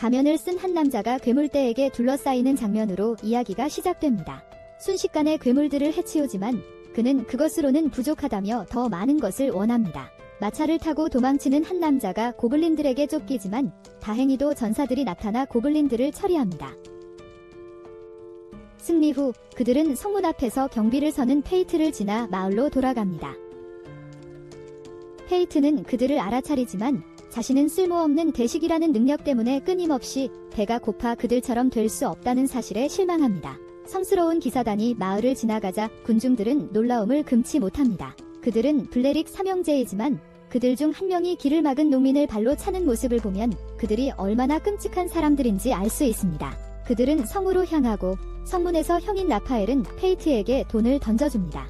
가면을 쓴 한 남자가 괴물떼에게 둘러싸이는 장면으로 이야기가 시작됩니다. 순식간에 괴물들을 해치우지만 그는 그것으로는 부족하다며 더 많은 것을 원합니다. 마차를 타고 도망치는 한 남자가 고블린들에게 쫓기지만 다행히도 전사들이 나타나 고블린들을 처리합니다. 승리 후 그들은 성문 앞에서 경비를 서는 페이트를 지나 마을로 돌아갑니다. 페이트는 그들을 알아차리지만 자신은 쓸모없는 대식이라는 능력 때문에 끊임없이 배가 고파 그들처럼 될 수 없다는 사실에 실망합니다. 성스러운 기사단이 마을을 지나가자 군중들은 놀라움을 금치 못합니다. 그들은 블레릭 삼형제이지만 그들 중 한 명이 길을 막은 농민을 발로 차는 모습을 보면 그들이 얼마나 끔찍한 사람들인지 알 수 있습니다. 그들은 성으로 향하고 성문에서 형인 라파엘은 페이트에게 돈을 던져줍니다.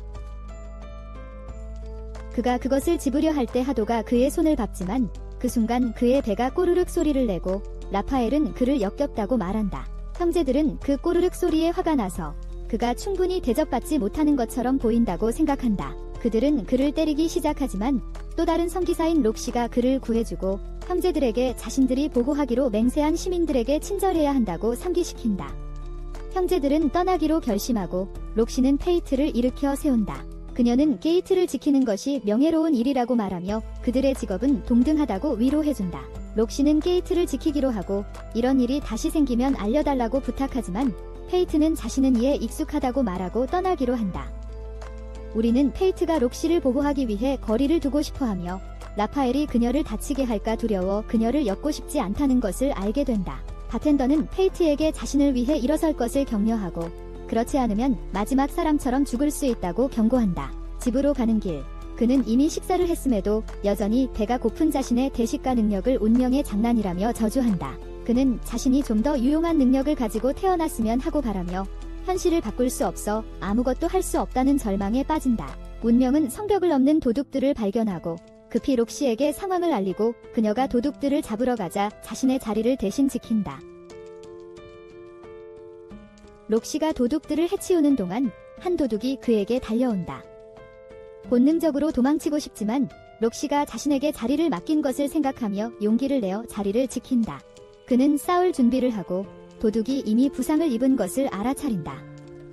그가 그것을 집으려 할 때 하도가 그의 손을 밟지만 그 순간 그의 배가 꼬르륵 소리를 내고 라파엘은 그를 역겹다고 말한다. 형제들은 그 꼬르륵 소리에 화가 나서 그가 충분히 대접받지 못하는 것처럼 보인다고 생각한다. 그들은 그를 때리기 시작하지만 또 다른 성기사인 록시가 그를 구해주고 형제들에게 자신들이 보호하기로 맹세한 시민들에게 친절해야 한다고 상기시킨다. 형제들은 떠나기로 결심하고 록시는 페이트를 일으켜 세운다. 그녀는 게이트를 지키는 것이 명예로운 일이라고 말하며 그들의 직업은 동등하다고 위로해준다. 록시는 게이트를 지키기로 하고 이런 일이 다시 생기면 알려달라고 부탁하지만 페이트는 자신은 이에 익숙하다고 말하고 떠나기로 한다. 우리는 페이트가 록시를 보호하기 위해 거리를 두고 싶어하며 라파엘이 그녀를 다치게 할까 두려워 그녀를 엮고 싶지 않다는 것을 알게 된다. 바텐더는 페이트에게 자신을 위해 일어설 것을 격려하고 그렇지 않으면 마지막 사람처럼 죽을 수 있다고 경고한다. 집으로 가는 길, 그는 이미 식사를 했음에도 여전히 배가 고픈 자신의 대식가 능력을 운명의 장난이라며 저주한다. 그는 자신이 좀 더 유용한 능력을 가지고 태어났으면 하고 바라며 현실을 바꿀 수 없어 아무것도 할 수 없다는 절망에 빠진다. 운명은 성벽을 넘는 도둑들을 발견하고 급히 록시에게 상황을 알리고 그녀가 도둑들을 잡으러 가자 자신의 자리를 대신 지킨다. 록시가 도둑들을 해치우는 동안 한 도둑이 그에게 달려온다. 본능적으로 도망치고 싶지만 록시가 자신에게 자리를 맡긴 것을 생각하며 용기를 내어 자리를 지킨다. 그는 싸울 준비를 하고 도둑이 이미 부상을 입은 것을 알아차린다.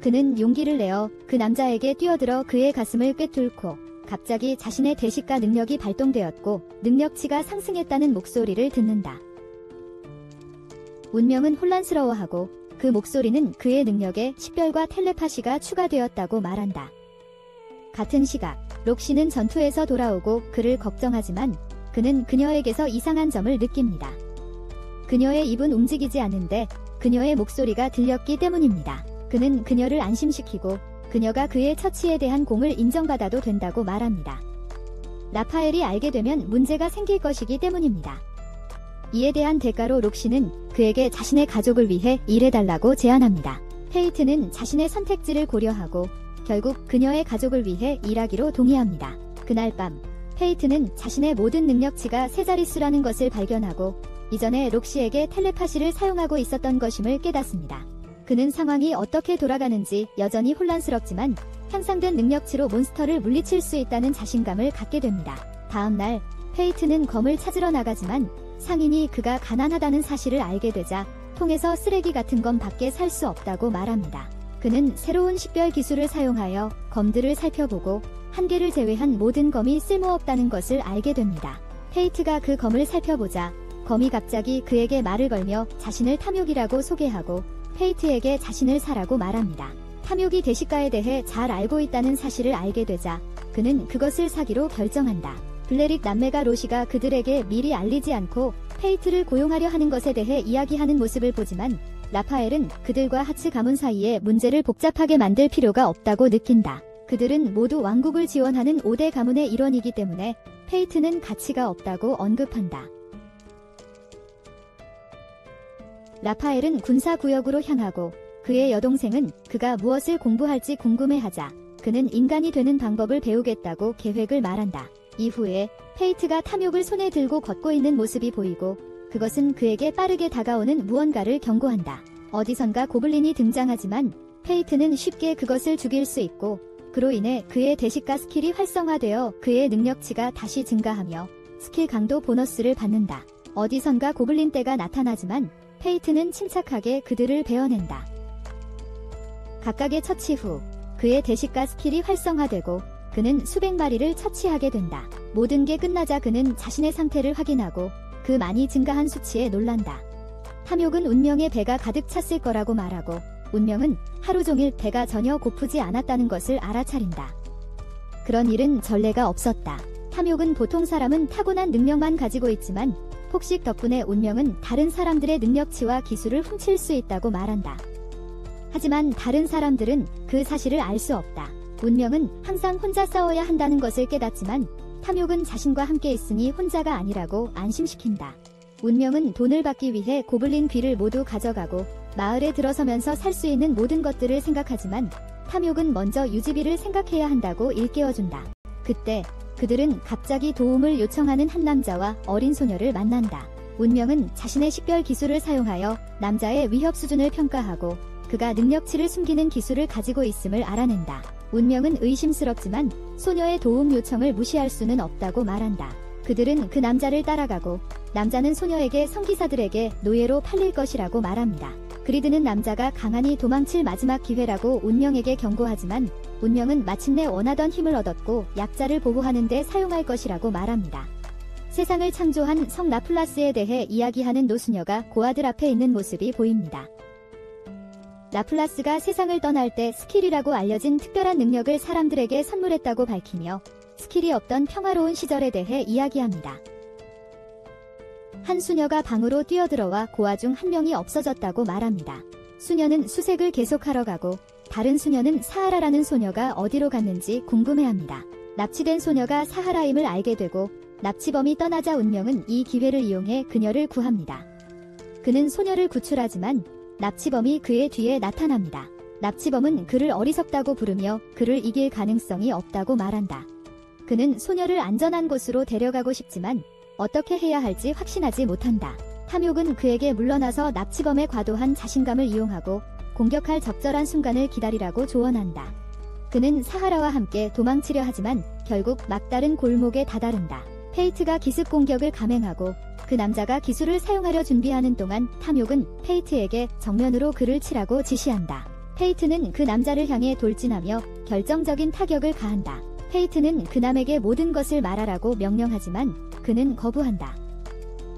그는 용기를 내어 그 남자에게 뛰어들어 그의 가슴을 꿰뚫고 갑자기 자신의 대식가 능력이 발동되었고 능력치가 상승했다는 목소리를 듣는다. 운명은 혼란스러워하고 그 목소리는 그의 능력에 식별과 텔레파시가 추가되었다고 말한다. 같은 시각, 록시는 전투에서 돌아오고 그를 걱정하지만 그는 그녀에게서 이상한 점을 느낍니다. 그녀의 입은 움직이지 않는데 그녀의 목소리가 들렸기 때문입니다. 그는 그녀를 안심시키고 그녀가 그의 처치에 대한 공을 인정받아도 된다고 말합니다. 라파엘이 알게 되면 문제가 생길 것이기 때문입니다. 이에 대한 대가로 록시는 그에게 자신의 가족을 위해 일해달라고 제안합니다. 페이트는 자신의 선택지를 고려하고 결국 그녀의 가족을 위해 일하기로 동의합니다. 그날 밤, 페이트는 자신의 모든 능력치가 세 자릿수라는 것을 발견하고 이전에 록시에게 텔레파시를 사용하고 있었던 것임을 깨닫습니다. 그는 상황이 어떻게 돌아가는지 여전히 혼란스럽지만 향상된 능력치로 몬스터를 물리칠 수 있다는 자신감을 갖게 됩니다. 다음 날, 페이트는 검을 찾으러 나가지만 상인이 그가 가난하다는 사실을 알게 되자 통에서 쓰레기 같은 검 밖에 살 수 없다고 말합니다. 그는 새로운 식별 기술을 사용하여 검들을 살펴보고 한 개를 제외한 모든 검이 쓸모없다는 것을 알게 됩니다. 페이트가 그 검을 살펴보자 검이 갑자기 그에게 말을 걸며 자신을 탐욕이라고 소개하고 페이트에게 자신을 사라고 말합니다. 탐욕이 대식가에 대해 잘 알고 있다는 사실을 알게 되자 그는 그것을 사기로 결정한다. 블레릭 남매가 로시가 그들에게 미리 알리지 않고 페이트를 고용하려 하는 것에 대해 이야기하는 모습을 보지만 라파엘은 그들과 하츠 가문 사이에 문제를 복잡하게 만들 필요가 없다고 느낀다. 그들은 모두 왕국을 지원하는 5대 가문의 일원이기 때문에 페이트는 가치가 없다고 언급한다. 라파엘은 군사구역으로 향하고 그의 여동생은 그가 무엇을 공부할지 궁금해하자 그는 인간이 되는 방법을 배우겠다고 계획을 말한다. 이후에 페이트가 탐욕을 손에 들고 걷고 있는 모습이 보이고 그것은 그에게 빠르게 다가오는 무언가를 경고한다. 어디선가 고블린이 등장하지만 페이트는 쉽게 그것을 죽일 수 있고 그로 인해 그의 대식가 스킬이 활성화되어 그의 능력치가 다시 증가하며 스킬 강도 보너스를 받는다. 어디선가 고블린 떼가 나타나지만 페이트는 침착하게 그들을 베어낸다. 각각의 처치 후 그의 대식가 스킬이 활성화되고 그는 수백 마리를 처치하게 된다. 모든 게 끝나자 그는 자신의 상태를 확인하고 그 많이 증가한 수치에 놀란다. 탐욕은 운명의 배가 가득 찼을 거라고 말하고 운명은 하루 종일 배가 전혀 고프지 않았다는 것을 알아차린다. 그런 일은 전례가 없었다. 탐욕은 보통 사람은 타고난 능력만 가지고 있지만 폭식 덕분에 운명은 다른 사람들의 능력치와 기술을 훔칠 수 있다고 말한다. 하지만 다른 사람들은 그 사실을 알 수 없다. 운명은 항상 혼자 싸워야 한다는 것을 깨닫지만 탐욕은 자신과 함께 있으니 혼자가 아니라고 안심시킨다. 운명은 돈을 받기 위해 고블린 귀를 모두 가져가고 마을에 들어서면서 살 수 있는 모든 것들을 생각하지만 탐욕은 먼저 유지비를 생각해야 한다고 일깨워준다. 그때 그들은 갑자기 도움을 요청하는 한 남자와 어린 소녀를 만난다. 운명은 자신의 식별 기술을 사용하여 남자의 위협 수준을 평가하고 그가 능력치를 숨기는 기술을 가지고 있음을 알아낸다. 운명은 의심스럽지만 소녀의 도움 요청을 무시할 수는 없다고 말한다. 그들은 그 남자를 따라가고 남자는 소녀에게 성기사들에게 노예로 팔릴 것이라고 말합니다. 그리드는 남자가 강하니 도망칠 마지막 기회라고 운명에게 경고하지만 운명은 마침내 원하던 힘을 얻었고 약자를 보호하는 데 사용할 것이라고 말합니다. 세상을 창조한 성 라플라스에 대해 이야기하는 노수녀가 고아들 앞에 있는 모습이 보입니다. 라플라스가 세상을 떠날 때 스킬이라고 알려진 특별한 능력을 사람들에게 선물했다고 밝히며 스킬이 없던 평화로운 시절에 대해 이야기합니다. 한 수녀가 방으로 뛰어들어와 고아 중 한 명이 없어졌다고 말합니다. 수녀는 수색을 계속하러 가고 다른 수녀는 사하라라는 소녀가 어디로 갔는지 궁금해합니다. 납치된 소녀가 사하라임을 알게 되고 납치범이 떠나자 운명은 이 기회를 이용해 그녀를 구합니다. 그는 소녀를 구출하지만 납치범이 그의 뒤에 나타납니다. 납치범은 그를 어리석다고 부르며 그를 이길 가능성이 없다고 말한다. 그는 소녀를 안전한 곳으로 데려가고 싶지만 어떻게 해야 할지 확신하지 못한다. 탐욕은 그에게 물러나서 납치범의 과도한 자신감을 이용하고 공격할 적절한 순간을 기다리라고 조언한다. 그는 사하라와 함께 도망치려 하지만 결국 막다른 골목에 다다른다. 페이트가 기습 공격을 감행하고 그 남자가 기술을 사용하려 준비하는 동안 탐욕은 페이트에게 정면으로 그를 치라고 지시한다. 페이트는 그 남자를 향해 돌진하며 결정적인 타격을 가한다. 페이트는 그 남에게 모든 것을 말하라고 명령하지만 그는 거부한다.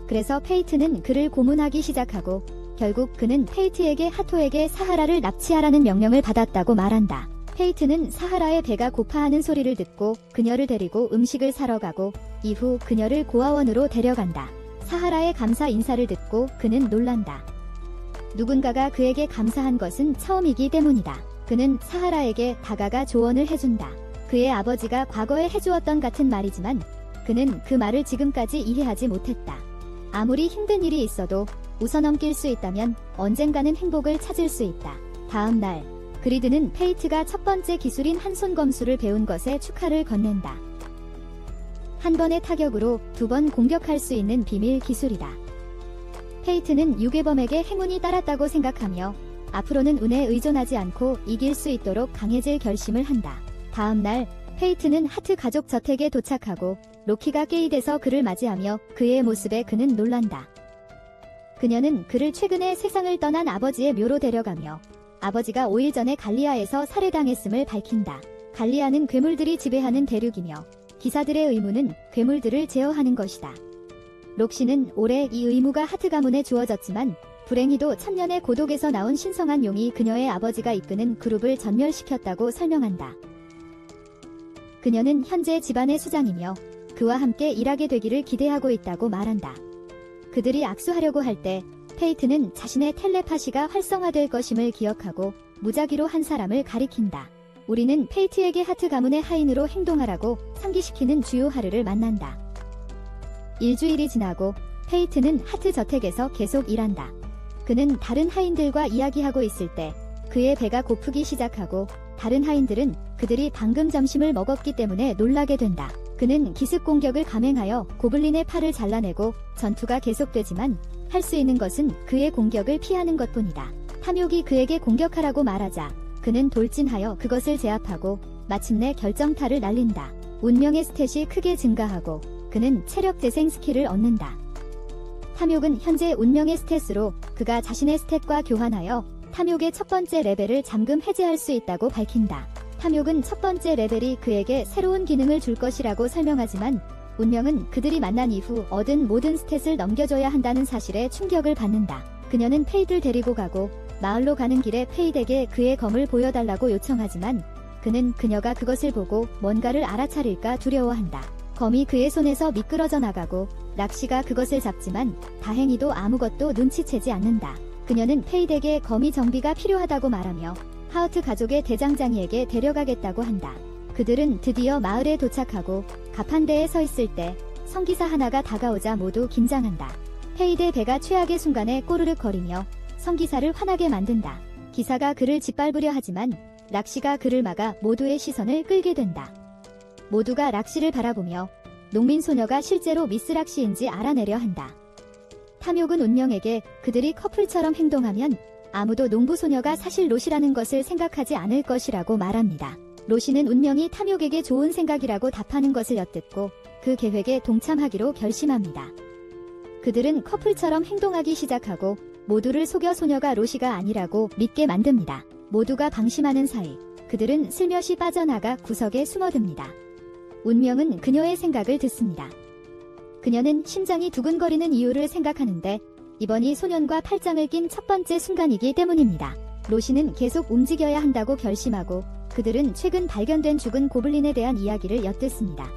그래서 페이트는 그를 고문하기 시작하고 결국 그는 페이트에게 하토에게 사하라를 납치하라는 명령을 받았다고 말한다. 페이트는 사하라의 배가 고파하는 소리를 듣고 그녀를 데리고 음식을 사러 가고 이후 그녀를 고아원으로 데려간다. 사하라의 감사 인사를 듣고 그는 놀란다. 누군가가 그에게 감사한 것은 처음이기 때문이다. 그는 사하라에게 다가가 조언을 해준다. 그의 아버지가 과거에 해주었던 같은 말이지만 그는 그 말을 지금까지 이해하지 못했다. 아무리 힘든 일이 있어도 웃어넘길 수 있다면 언젠가는 행복을 찾을 수 있다. 다음 날 그리드는 페이트가 첫 번째 기술인 한손 검수를 배운 것에 축하를 건넨다. 한 번의 타격으로 두 번 공격할 수 있는 비밀 기술이다. 페이트는 유괴범에게 행운이 따랐다고 생각하며 앞으로는 운에 의존하지 않고 이길 수 있도록 강해질 결심을 한다. 다음 날 페이트는 하트 가족 저택에 도착하고 로키가 게이드에서 그를 맞이하며 그의 모습에 그는 놀란다. 그녀는 그를 최근에 세상을 떠난 아버지의 묘로 데려가며 아버지가 5일 전에 갈리아에서 살해당했음을 밝힌다. 갈리아는 괴물들이 지배하는 대륙이며 기사들의 의무는 괴물들을 제어하는 것이다. 록시는 올해 이 의무가 하트 가문에 주어졌지만 불행히도 천년의 고독에서 나온 신성한 용이 그녀의 아버지가 이끄는 그룹을 전멸시켰다고 설명한다. 그녀는 현재 집안의 수장이며 그와 함께 일하게 되기를 기대하고 있다고 말한다. 그들이 악수하려고 할 때 페이트는 자신의 텔레파시가 활성화될 것임을 기억하고 무작위로 한 사람을 가리킨다. 우리는 페이트에게 하트 가문의 하인으로 행동하라고 상기시키는 주요 하르를 만난다. 일주일이 지나고 페이트는 하트 저택에서 계속 일한다. 그는 다른 하인들과 이야기하고 있을 때 그의 배가 고프기 시작하고 다른 하인들은 그들이 방금 점심을 먹었기 때문에 놀라게 된다. 그는 기습 공격을 감행하여 고블린의 팔을 잘라내고 전투가 계속되지만 할 수 있는 것은 그의 공격을 피하는 것뿐이다. 탐욕이 그에게 공격하라고 말하자 그는 돌진하여 그것을 제압하고 마침내 결정타를 날린다. 운명의 스탯이 크게 증가하고 그는 체력 재생 스킬을 얻는다. 탐욕은 현재 운명의 스탯으로 그가 자신의 스탯과 교환하여 탐욕의 첫 번째 레벨을 잠금 해제할 수 있다고 밝힌다. 탐욕은 첫 번째 레벨이 그에게 새로운 기능을 줄 것이라고 설명하지만 운명은 그들이 만난 이후 얻은 모든 스탯을 넘겨줘야 한다는 사실에 충격을 받는다. 그녀는 페이드를 데리고 가고 마을로 가는 길에 페이드에게 그의 검을 보여달라고 요청하지만 그는 그녀가 그것을 보고 뭔가를 알아차릴까 두려워한다. 검이 그의 손에서 미끄러져 나가고 락시가 그것을 잡지만 다행히도 아무것도 눈치채지 않는다. 그녀는 페이드에게 검이 정비가 필요하다고 말하며 하우트 가족의 대장장이에게 데려가겠다고 한다. 그들은 드디어 마을에 도착하고 가판대에 서 있을 때 성기사 하나가 다가오자 모두 긴장한다. 페이드의 배가 최악의 순간에 꼬르륵 거리며 성기사를 화나게 만든다. 기사가 그를 짓밟으려 하지만 락시가 그를 막아 모두의 시선을 끌게 된다. 모두가 락시를 바라보며 농민 소녀가 실제로 미스 락시인지 알아내려 한다. 탐욕은 운명에게 그들이 커플처럼 행동하면 아무도 농부 소녀가 사실 로시라는 것을 생각하지 않을 것이라고 말합니다. 로시는 운명이 탐욕에게 좋은 생각이라고 답하는 것을 엿듣고 그 계획에 동참하기로 결심합니다. 그들은 커플처럼 행동하기 시작하고 모두를 속여 소녀가 로시가 아니라고 믿게 만듭니다. 모두가 방심하는 사이 그들은 슬며시 빠져나가 구석에 숨어듭니다. 운명은 그녀의 생각을 듣습니다. 그녀는 심장이 두근거리는 이유를 생각하는데 이번이 소년과 팔짱을 낀 첫 번째 순간이기 때문입니다. 로시는 계속 움직여야 한다고 결심하고 그들은 최근 발견된 죽은 고블린에 대한 이야기를 엿듣습니다.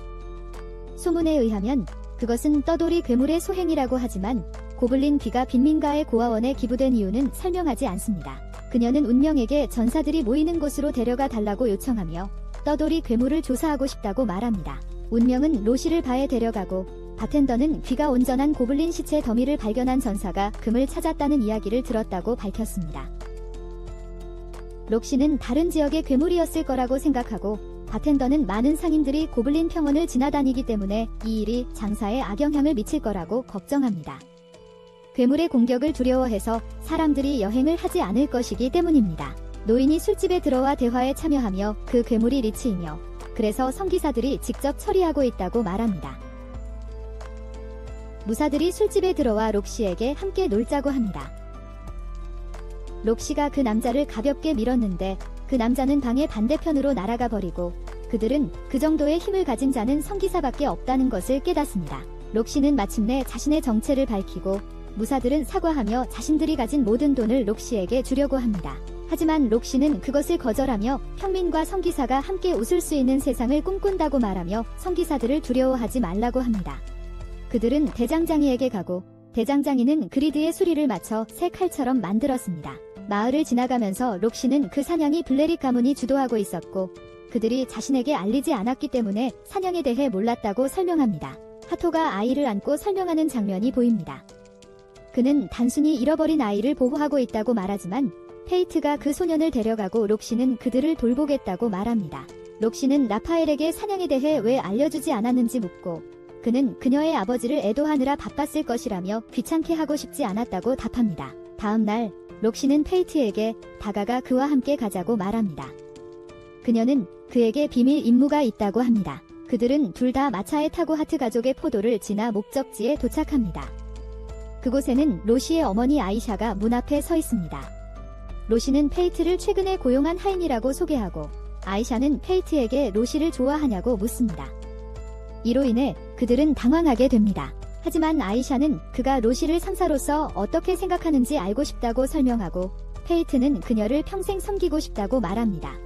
소문에 의하면 그것은 떠돌이 괴물의 소행이라고 하지만 고블린 귀가 빈민가의 고아원에 기부된 이유는 설명하지 않습니다. 그녀는 운명에게 전사들이 모이는 곳으로 데려가 달라고 요청하며 떠돌이 괴물을 조사하고 싶다고 말합니다. 운명은 로시를 바에 데려가고 바텐더는 귀가 온전한 고블린 시체 더미를 발견한 전사가 금을 찾았다는 이야기를 들었다고 밝혔습니다. 록시는 다른 지역의 괴물이었을 거라고 생각하고 바텐더는 많은 상인들이 고블린 평원을 지나다니기 때문에 이 일이 장사에 악영향을 미칠 거라고 걱정합니다. 괴물의 공격을 두려워해서 사람들이 여행을 하지 않을 것이기 때문입니다. 노인이 술집에 들어와 대화에 참여하며 그 괴물이 리치이며 그래서 성기사들이 직접 처리하고 있다고 말합니다. 무사들이 술집에 들어와 록시에게 함께 놀자고 합니다. 록시가 그 남자를 가볍게 밀었는데 그 남자는 방의 반대편으로 날아가 버리고 그들은 그 정도의 힘을 가진 자는 성기사밖에 없다는 것을 깨닫습니다. 록시는 마침내 자신의 정체를 밝히고 무사들은 사과하며 자신들이 가진 모든 돈을 록시에게 주려고 합니다. 하지만 록시는 그것을 거절하며 평민과 성기사가 함께 웃을 수 있는 세상을 꿈꾼다고 말하며 성기사들을 두려워하지 말라고 합니다. 그들은 대장장이에게 가고 대장장이는 그리드의 수리를 맞춰 새 칼처럼 만들었습니다. 마을을 지나가면서 록시는 그 사냥이 블레릭 가문이 주도하고 있었고 그들이 자신에게 알리지 않았기 때문에 사냥에 대해 몰랐다고 설명합니다. 하토가 아이를 안고 설명하는 장면이 보입니다. 그는 단순히 잃어버린 아이를 보호하고 있다고 말하지만 페이트가 그 소년을 데려가고 록시는 그들을 돌보겠다고 말합니다. 록시는 라파엘에게 사냥에 대해 왜 알려주지 않았는지 묻고 그는 그녀의 아버지를 애도하느라 바빴을 것이라며 귀찮게 하고 싶지 않았다고 답합니다. 다음 날 록시는 페이트에게 다가가 그와 함께 가자고 말합니다. 그녀는 그에게 비밀 임무가 있다고 합니다. 그들은 둘 다 마차에 타고 하트 가족의 포도를 지나 목적지에 도착합니다. 그곳에는 로시의 어머니 아이샤가 문 앞에 서 있습니다. 로시는 페이트를 최근에 고용한 하인이라고 소개하고 아이샤는 페이트에게 로시를 좋아하냐고 묻습니다. 이로 인해 그들은 당황하게 됩니다. 하지만 아이샤는 그가 로시를 상사로서 어떻게 생각하는지 알고 싶다고 설명하고 페이트는 그녀를 평생 섬기고 싶다고 말합니다.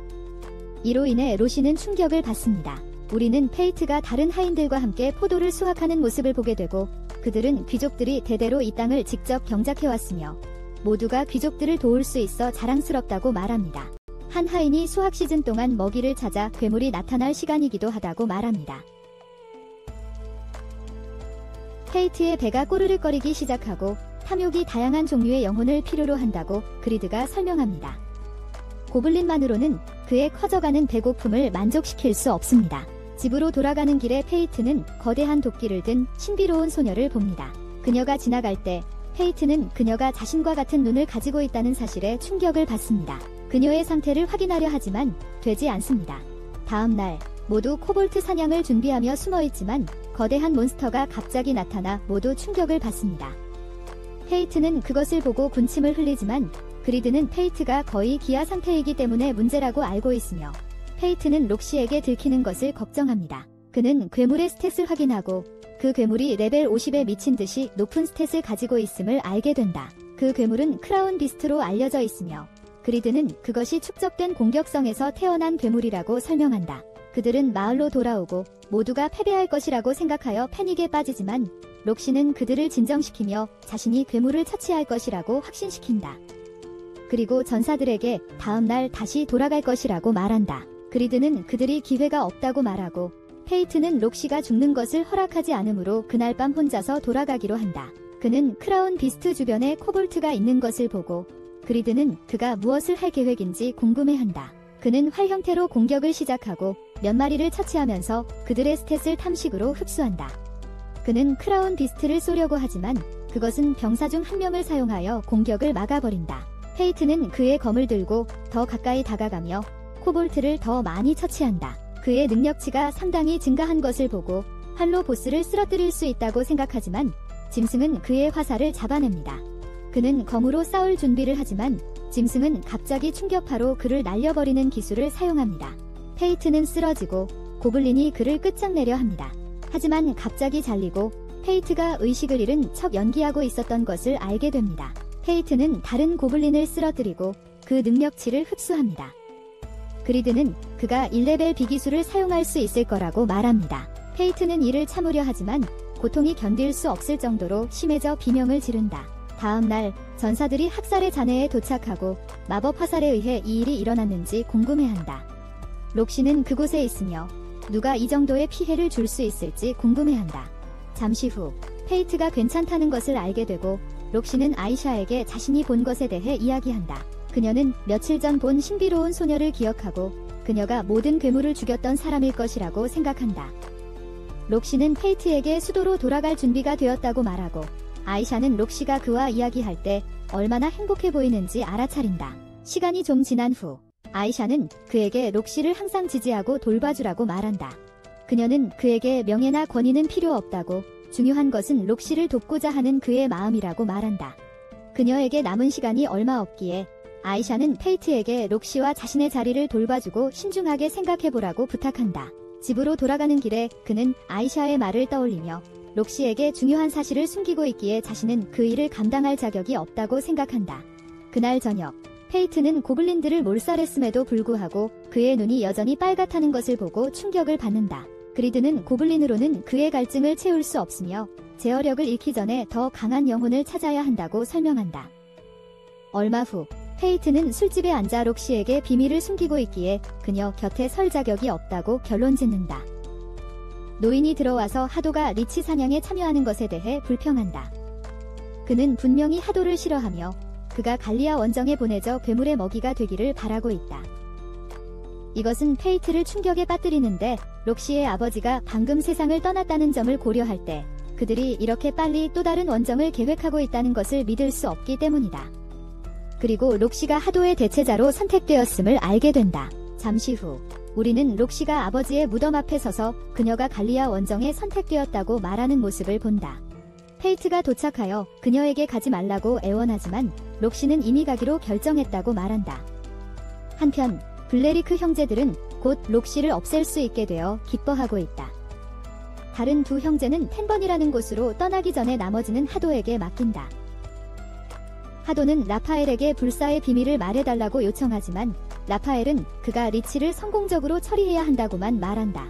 이로 인해 로시는 충격을 받습니다. 우리는 페이트가 다른 하인들과 함께 포도를 수확하는 모습을 보게 되고 그들은 귀족들이 대대로 이 땅을 직접 경작해왔으며 모두가 귀족들을 도울 수 있어 자랑스럽다고 말합니다. 한 하인이 수확 시즌 동안 먹이를 찾아 괴물이 나타날 시간이기도 하다고 말합니다. 페이트의 배가 꼬르륵거리기 시작하고 탐욕이 다양한 종류의 영혼을 필요로 한다고 그리드가 설명합니다. 고블린만으로는 그의 커져가는 배고픔을 만족시킬 수 없습니다. 집으로 돌아가는 길에 페이트는 거대한 도끼를 든 신비로운 소녀를 봅니다. 그녀가 지나갈 때 페이트는 그녀가 자신과 같은 눈을 가지고 있다는 사실에 충격을 받습니다. 그녀의 상태를 확인하려 하지만 되지 않습니다. 다음 날 모두 코볼트 사냥을 준비하며 숨어있지만 거대한 몬스터가 갑자기 나타나 모두 충격을 받습니다. 페이트는 그것을 보고 군침을 흘리지만 그리드는 페이트가 거의 기아 상태이기 때문에 문제라고 알고 있으며 페이트는 록시에게 들키는 것을 걱정합니다. 그는 괴물의 스탯을 확인하고 그 괴물이 레벨 50에 미친 듯이 높은 스탯을 가지고 있음을 알게 된다. 그 괴물은 크라운 비스트로 알려져 있으며 그리드는 그것이 축적된 공격성에서 태어난 괴물이라고 설명한다. 그들은 마을로 돌아오고 모두가 패배할 것이라고 생각하여 패닉에 빠지지만 록시는 그들을 진정시키며 자신이 괴물을 처치할 것이라고 확신시킨다. 그리고 전사들에게 다음날 다시 돌아갈 것이라고 말한다. 그리드는 그들이 기회가 없다고 말하고 페이트는 록시가 죽는 것을 허락하지 않으므로 그날 밤 혼자서 돌아가기로 한다. 그는 크라운 비스트 주변에 코볼트가 있는 것을 보고 그리드는 그가 무엇을 할 계획인지 궁금해한다. 그는 활 형태로 공격을 시작하고 몇 마리를 처치하면서 그들의 스탯을 탐식으로 흡수한다. 그는 크라운 비스트를 쏘려고 하지만 그것은 병사 중 한 명을 사용하여 공격을 막아버린다. 페이트는 그의 검을 들고 더 가까이 다가가며 코볼트를 더 많이 처치한다. 그의 능력치가 상당히 증가한 것을 보고 활로 보스를 쓰러뜨릴 수 있다고 생각하지만 짐승은 그의 화살을 잡아냅니다. 그는 검으로 싸울 준비를 하지만 짐승은 갑자기 충격파로 그를 날려버리는 기술을 사용합니다. 페이트는 쓰러지고 고블린이 그를 끝장내려 합니다. 하지만 갑자기 잘리고 페이트가 의식을 잃은 척 연기하고 있었던 것을 알게 됩니다. 페이트는 다른 고블린을 쓰러뜨리고 그 능력치를 흡수합니다. 그리드는 그가 1레벨 비기술을 사용할 수 있을 거라고 말합니다. 페이트는 이를 참으려 하지만 고통이 견딜 수 없을 정도로 심해져 비명을 지른다. 다음날 전사들이 학살의 잔해에 도착하고 마법 화살에 의해 이 일이 일어났는지 궁금해한다. 록시는 그곳에 있으며 누가 이 정도의 피해를 줄 수 있을지 궁금해한다. 잠시 후 페이트가 괜찮다는 것을 알게 되고 록시는 아이샤에게 자신이 본 것에 대해 이야기한다. 그녀는 며칠 전 본 신비로운 소녀를 기억하고 그녀가 모든 괴물을 죽였던 사람일 것이라고 생각한다. 록시는 페이트에게 수도로 돌아갈 준비가 되었다고 말하고 아이샤는 록시가 그와 이야기할 때 얼마나 행복해 보이는지 알아차린다. 시간이 좀 지난 후 아이샤는 그에게 록시를 항상 지지하고 돌봐주라고 말한다. 그녀는 그에게 명예나 권위는 필요 없다고 중요한 것은 록시를 돕고자 하는 그의 마음이라고 말한다. 그녀에게 남은 시간이 얼마 없기에 아이샤는 페이트에게 록시와 자신의 자리를 돌봐주고 신중하게 생각해보라고 부탁한다. 집으로 돌아가는 길에 그는 아이샤의 말을 떠올리며 록시에게 중요한 사실을 숨기고 있기에 자신은 그 일을 감당할 자격이 없다고 생각한다. 그날 저녁 페이트는 고블린들을 몰살했음에도 불구하고 그의 눈이 여전히 빨갛다는 것을 보고 충격을 받는다. 그리드는 고블린으로는 그의 갈증을 채울 수 없으며 제어력을 잃기 전에 더 강한 영혼을 찾아야 한다고 설명한다. 얼마 후 페이트는 술집에 앉아 록시에게 비밀을 숨기고 있기에 그녀 곁에 설 자격이 없다고 결론짓는다. 노인이 들어와서 하도가 리치 사냥에 참여하는 것에 대해 불평한다. 그는 분명히 하도를 싫어하며 그가 갈리아 원정에 보내져 괴물의 먹이가 되기를 바라고 있다. 이것은 페이트를 충격에 빠뜨리는데 록시의 아버지가 방금 세상을 떠났다는 점을 고려할 때 그들이 이렇게 빨리 또 다른 원정을 계획하고 있다는 것을 믿을 수 없기 때문이다. 그리고 록시가 하도의 대체자로 선택되었음을 알게 된다. 잠시 후 우리는 록시가 아버지의 무덤 앞에 서서 그녀가 갈리아 원정에 선택되었다고 말하는 모습을 본다. 페이트가 도착하여 그녀에게 가지 말라고 애원하지만 록시는 이미 가기로 결정했다고 말한다. 한편 블레리크 형제들은 곧 록시를 없앨 수 있게 되어 기뻐하고 있다. 다른 두 형제는 텐번이라는 곳으로 떠나기 전에 나머지는 하도에게 맡긴다. 하도는 라파엘에게 불사의 비밀을 말해달라고 요청하지만 라파엘은 그가 리치를 성공적으로 처리해야 한다고만 말한다.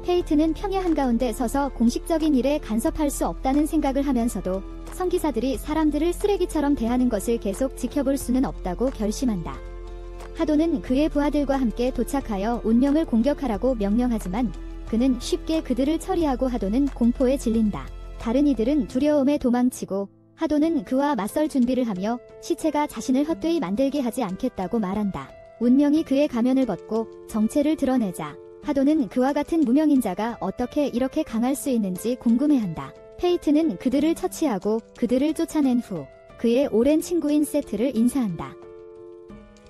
페이트는 평야 한가운데 서서 공식적인 일에 간섭할 수 없다는 생각을 하면서도 성기사들이 사람들을 쓰레기처럼 대하는 것을 계속 지켜볼 수는 없다고 결심한다. 하도는 그의 부하들과 함께 도착하여 운명을 공격하라고 명령하지만 그는 쉽게 그들을 처리하고 하도는 공포에 질린다. 다른 이들은 두려움에 도망치고 하도는 그와 맞설 준비를 하며 시체가 자신을 헛되이 만들게 하지 않겠다고 말한다. 운명이 그의 가면을 벗고 정체를 드러내자 하도는 그와 같은 무명인자가 어떻게 이렇게 강할 수 있는지 궁금해한다. 페이트는 그들을 처치하고 그들을 쫓아낸 후 그의 오랜 친구인 세트를 인사한다.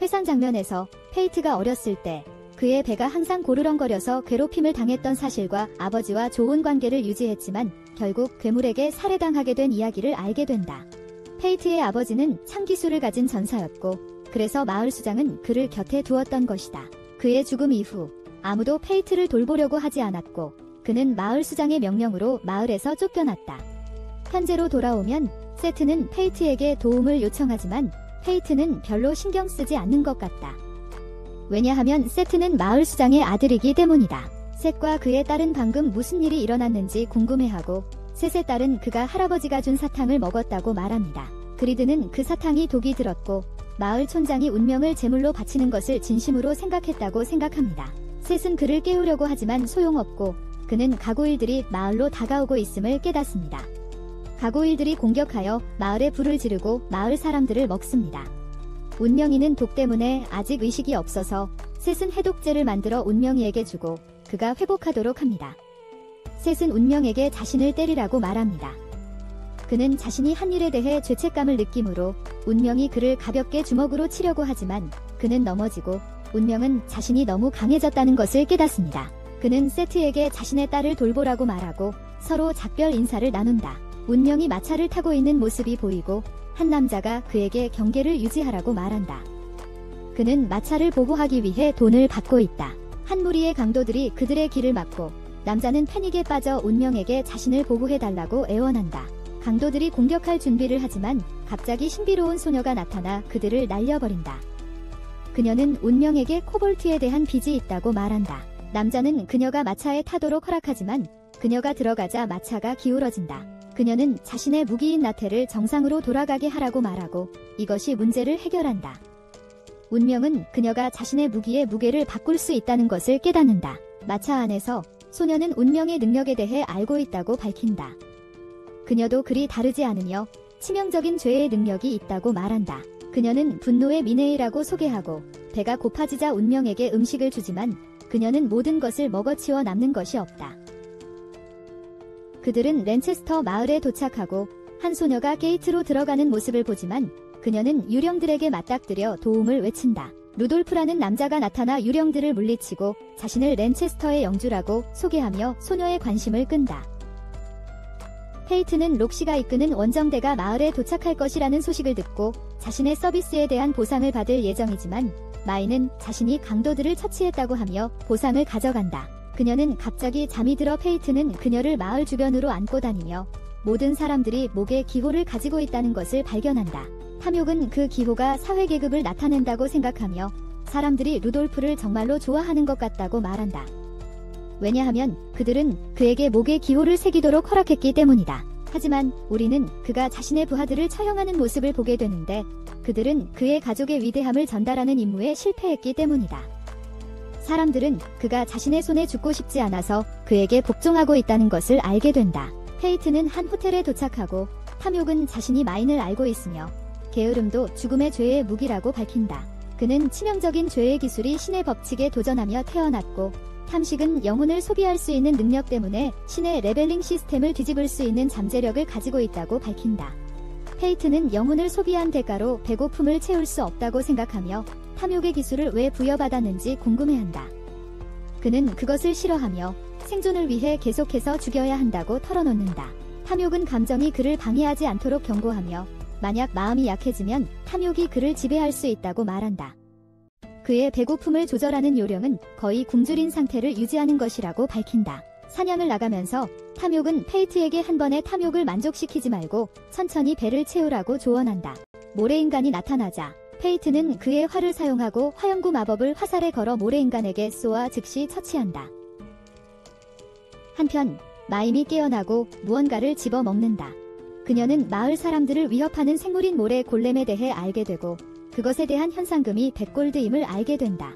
회상 장면에서 페이트가 어렸을 때 그의 배가 항상 고르렁거려서 괴롭힘을 당했던 사실과 아버지와 좋은 관계를 유지했지만 결국 괴물에게 살해당하게 된 이야기를 알게 된다. 페이트의 아버지는 창기술을 가진 전사였고 그래서 마을 수장은 그를 곁에 두었던 것이다. 그의 죽음 이후 아무도 페이트를 돌보려고 하지 않았고 그는 마을 수장의 명령으로 마을에서 쫓겨났다. 현재로 돌아오면 세트는 페이트에게 도움을 요청하지만 페이트는 별로 신경 쓰지 않는 것 같다. 왜냐하면 세트는 마을 수장의 아들이기 때문이다. 셋과 그의 딸은 방금 무슨 일이 일어났는지 궁금해하고 셋의 딸은 그가 할아버지가 준 사탕을 먹었다고 말합니다. 그리드는 그 사탕이 독이 들었고 마을 촌장이 운명을 제물로 바치는 것을 진심으로 생각했다고 생각합니다. 셋은 그를 깨우려고 하지만 소용없고 그는 가고일들이 마을로 다가오고 있음을 깨닫습니다. 가고일들이 공격하여 마을에 불을 지르고 마을 사람들을 먹습니다. 운명이는 독 때문에 아직 의식이 없어서 셋은 해독제를 만들어 운명이에게 주고 그가 회복하도록 합니다. 셋은 운명에게 자신을 때리라고 말합니다. 그는 자신이 한 일에 대해 죄책감을 느끼므로 운명이 그를 가볍게 주먹으로 치려고 하지만 그는 넘어지고 운명은 자신이 너무 강해졌다는 것을 깨닫습니다. 그는 세트에게 자신의 딸을 돌보라고 말하고 서로 작별 인사를 나눈다. 운명이 마차를 타고 있는 모습이 보이고 한 남자가 그에게 경계를 유지하라고 말한다. 그는 마차를 보호하기 위해 돈을 받고 있다. 한 무리의 강도들이 그들의 길을 막고 남자는 패닉에 빠져 운명에게 자신을 보호해달라고 애원한다. 강도들이 공격할 준비를 하지만 갑자기 신비로운 소녀가 나타나 그들을 날려버린다. 그녀는 운명에게 코볼트에 대한 빚이 있다고 말한다. 남자는 그녀가 마차에 타도록 허락하지만 그녀가 들어가자 마차가 기울어진다. 그녀는 자신의 무기인 나태를 정상으로 돌아가게 하라고 말하고 이것이 문제를 해결한다. 운명은 그녀가 자신의 무기의 무게를 바꿀 수 있다는 것을 깨닫는다. 마차 안에서 소녀는 운명의 능력에 대해 알고 있다고 밝힌다. 그녀도 그리 다르지 않으며 치명적인 죄의 능력이 있다고 말한다. 그녀는 분노의 미네이라고 소개하고 배가 고파지자 운명에게 음식을 주지만 그녀는 모든 것을 먹어치워 남는 것이 없다. 그들은 랜체스터 마을에 도착하고 한 소녀가 게이트로 들어가는 모습을 보지만 그녀는 유령들에게 맞닥뜨려 도움을 외친다. 루돌프라는 남자가 나타나 유령들을 물리치고 자신을 랜체스터의 영주라고 소개하며 소녀의 관심을 끈다. 페이트는 록시가 이끄는 원정대가 마을에 도착할 것이라는 소식을 듣고 자신의 서비스에 대한 보상을 받을 예정이지만 마이는 자신이 강도들을 처치했다고 하며 보상을 가져간다. 그녀는 갑자기 잠이 들어 페이트는 그녀를 마을 주변으로 안고 다니며 모든 사람들이 목에 기호를 가지고 있다는 것을 발견한다. 탐욕은 그 기호가 사회계급을 나타낸다고 생각하며 사람들이 루돌프를 정말로 좋아하는 것 같다고 말한다. 왜냐하면 그들은 그에게 목에 기호를 새기도록 허락했기 때문이다. 하지만 우리는 그가 자신의 부하들을 처형하는 모습을 보게 되는데 그들은 그의 가족의 위대함을 전달하는 임무에 실패했기 때문이다. 사람들은 그가 자신의 손에 죽고 싶지 않아서 그에게 복종하고 있다는 것을 알게 된다. 페이트는 한 호텔에 도착하고 탐욕은 자신이 마인을 알고 있으며 게으름도 죽음의 죄의 무기라고 밝힌다. 그는 치명적인 죄의 기술이 신의 법칙에 도전하며 태어났고 탐식은 영혼을 소비할 수 있는 능력 때문에 신의 레벨링 시스템을 뒤집을 수 있는 잠재력을 가지고 있다고 밝힌다. 페이트는 영혼을 소비한 대가로 배고픔을 채울 수 없다고 생각하며 탐욕의 기술을 왜 부여받았는지 궁금해한다. 그는 그것을 싫어하며 생존을 위해 계속해서 죽여야 한다고 털어놓는다. 탐욕은 감정이 그를 방해하지 않도록 경고하며 만약 마음이 약해지면 탐욕이 그를 지배할 수 있다고 말한다. 그의 배고픔을 조절하는 요령은 거의 굶주린 상태를 유지하는 것이라고 밝힌다. 사냥을 나가면서 탐욕은 페이트에게 한 번에 탐욕을 만족시키지 말고 천천히 배를 채우라고 조언한다. 모래인간이 나타나자 페이트는 그의 활을 사용하고 화염구 마법을 화살에 걸어 모래인간에게 쏘아 즉시 처치한다. 한편 마임이 깨어나고 무언가를 집어먹는다. 그녀는 마을 사람들을 위협하는 생물인 모래 골렘에 대해 알게 되고 그것에 대한 현상금이 100골드임을 알게 된다.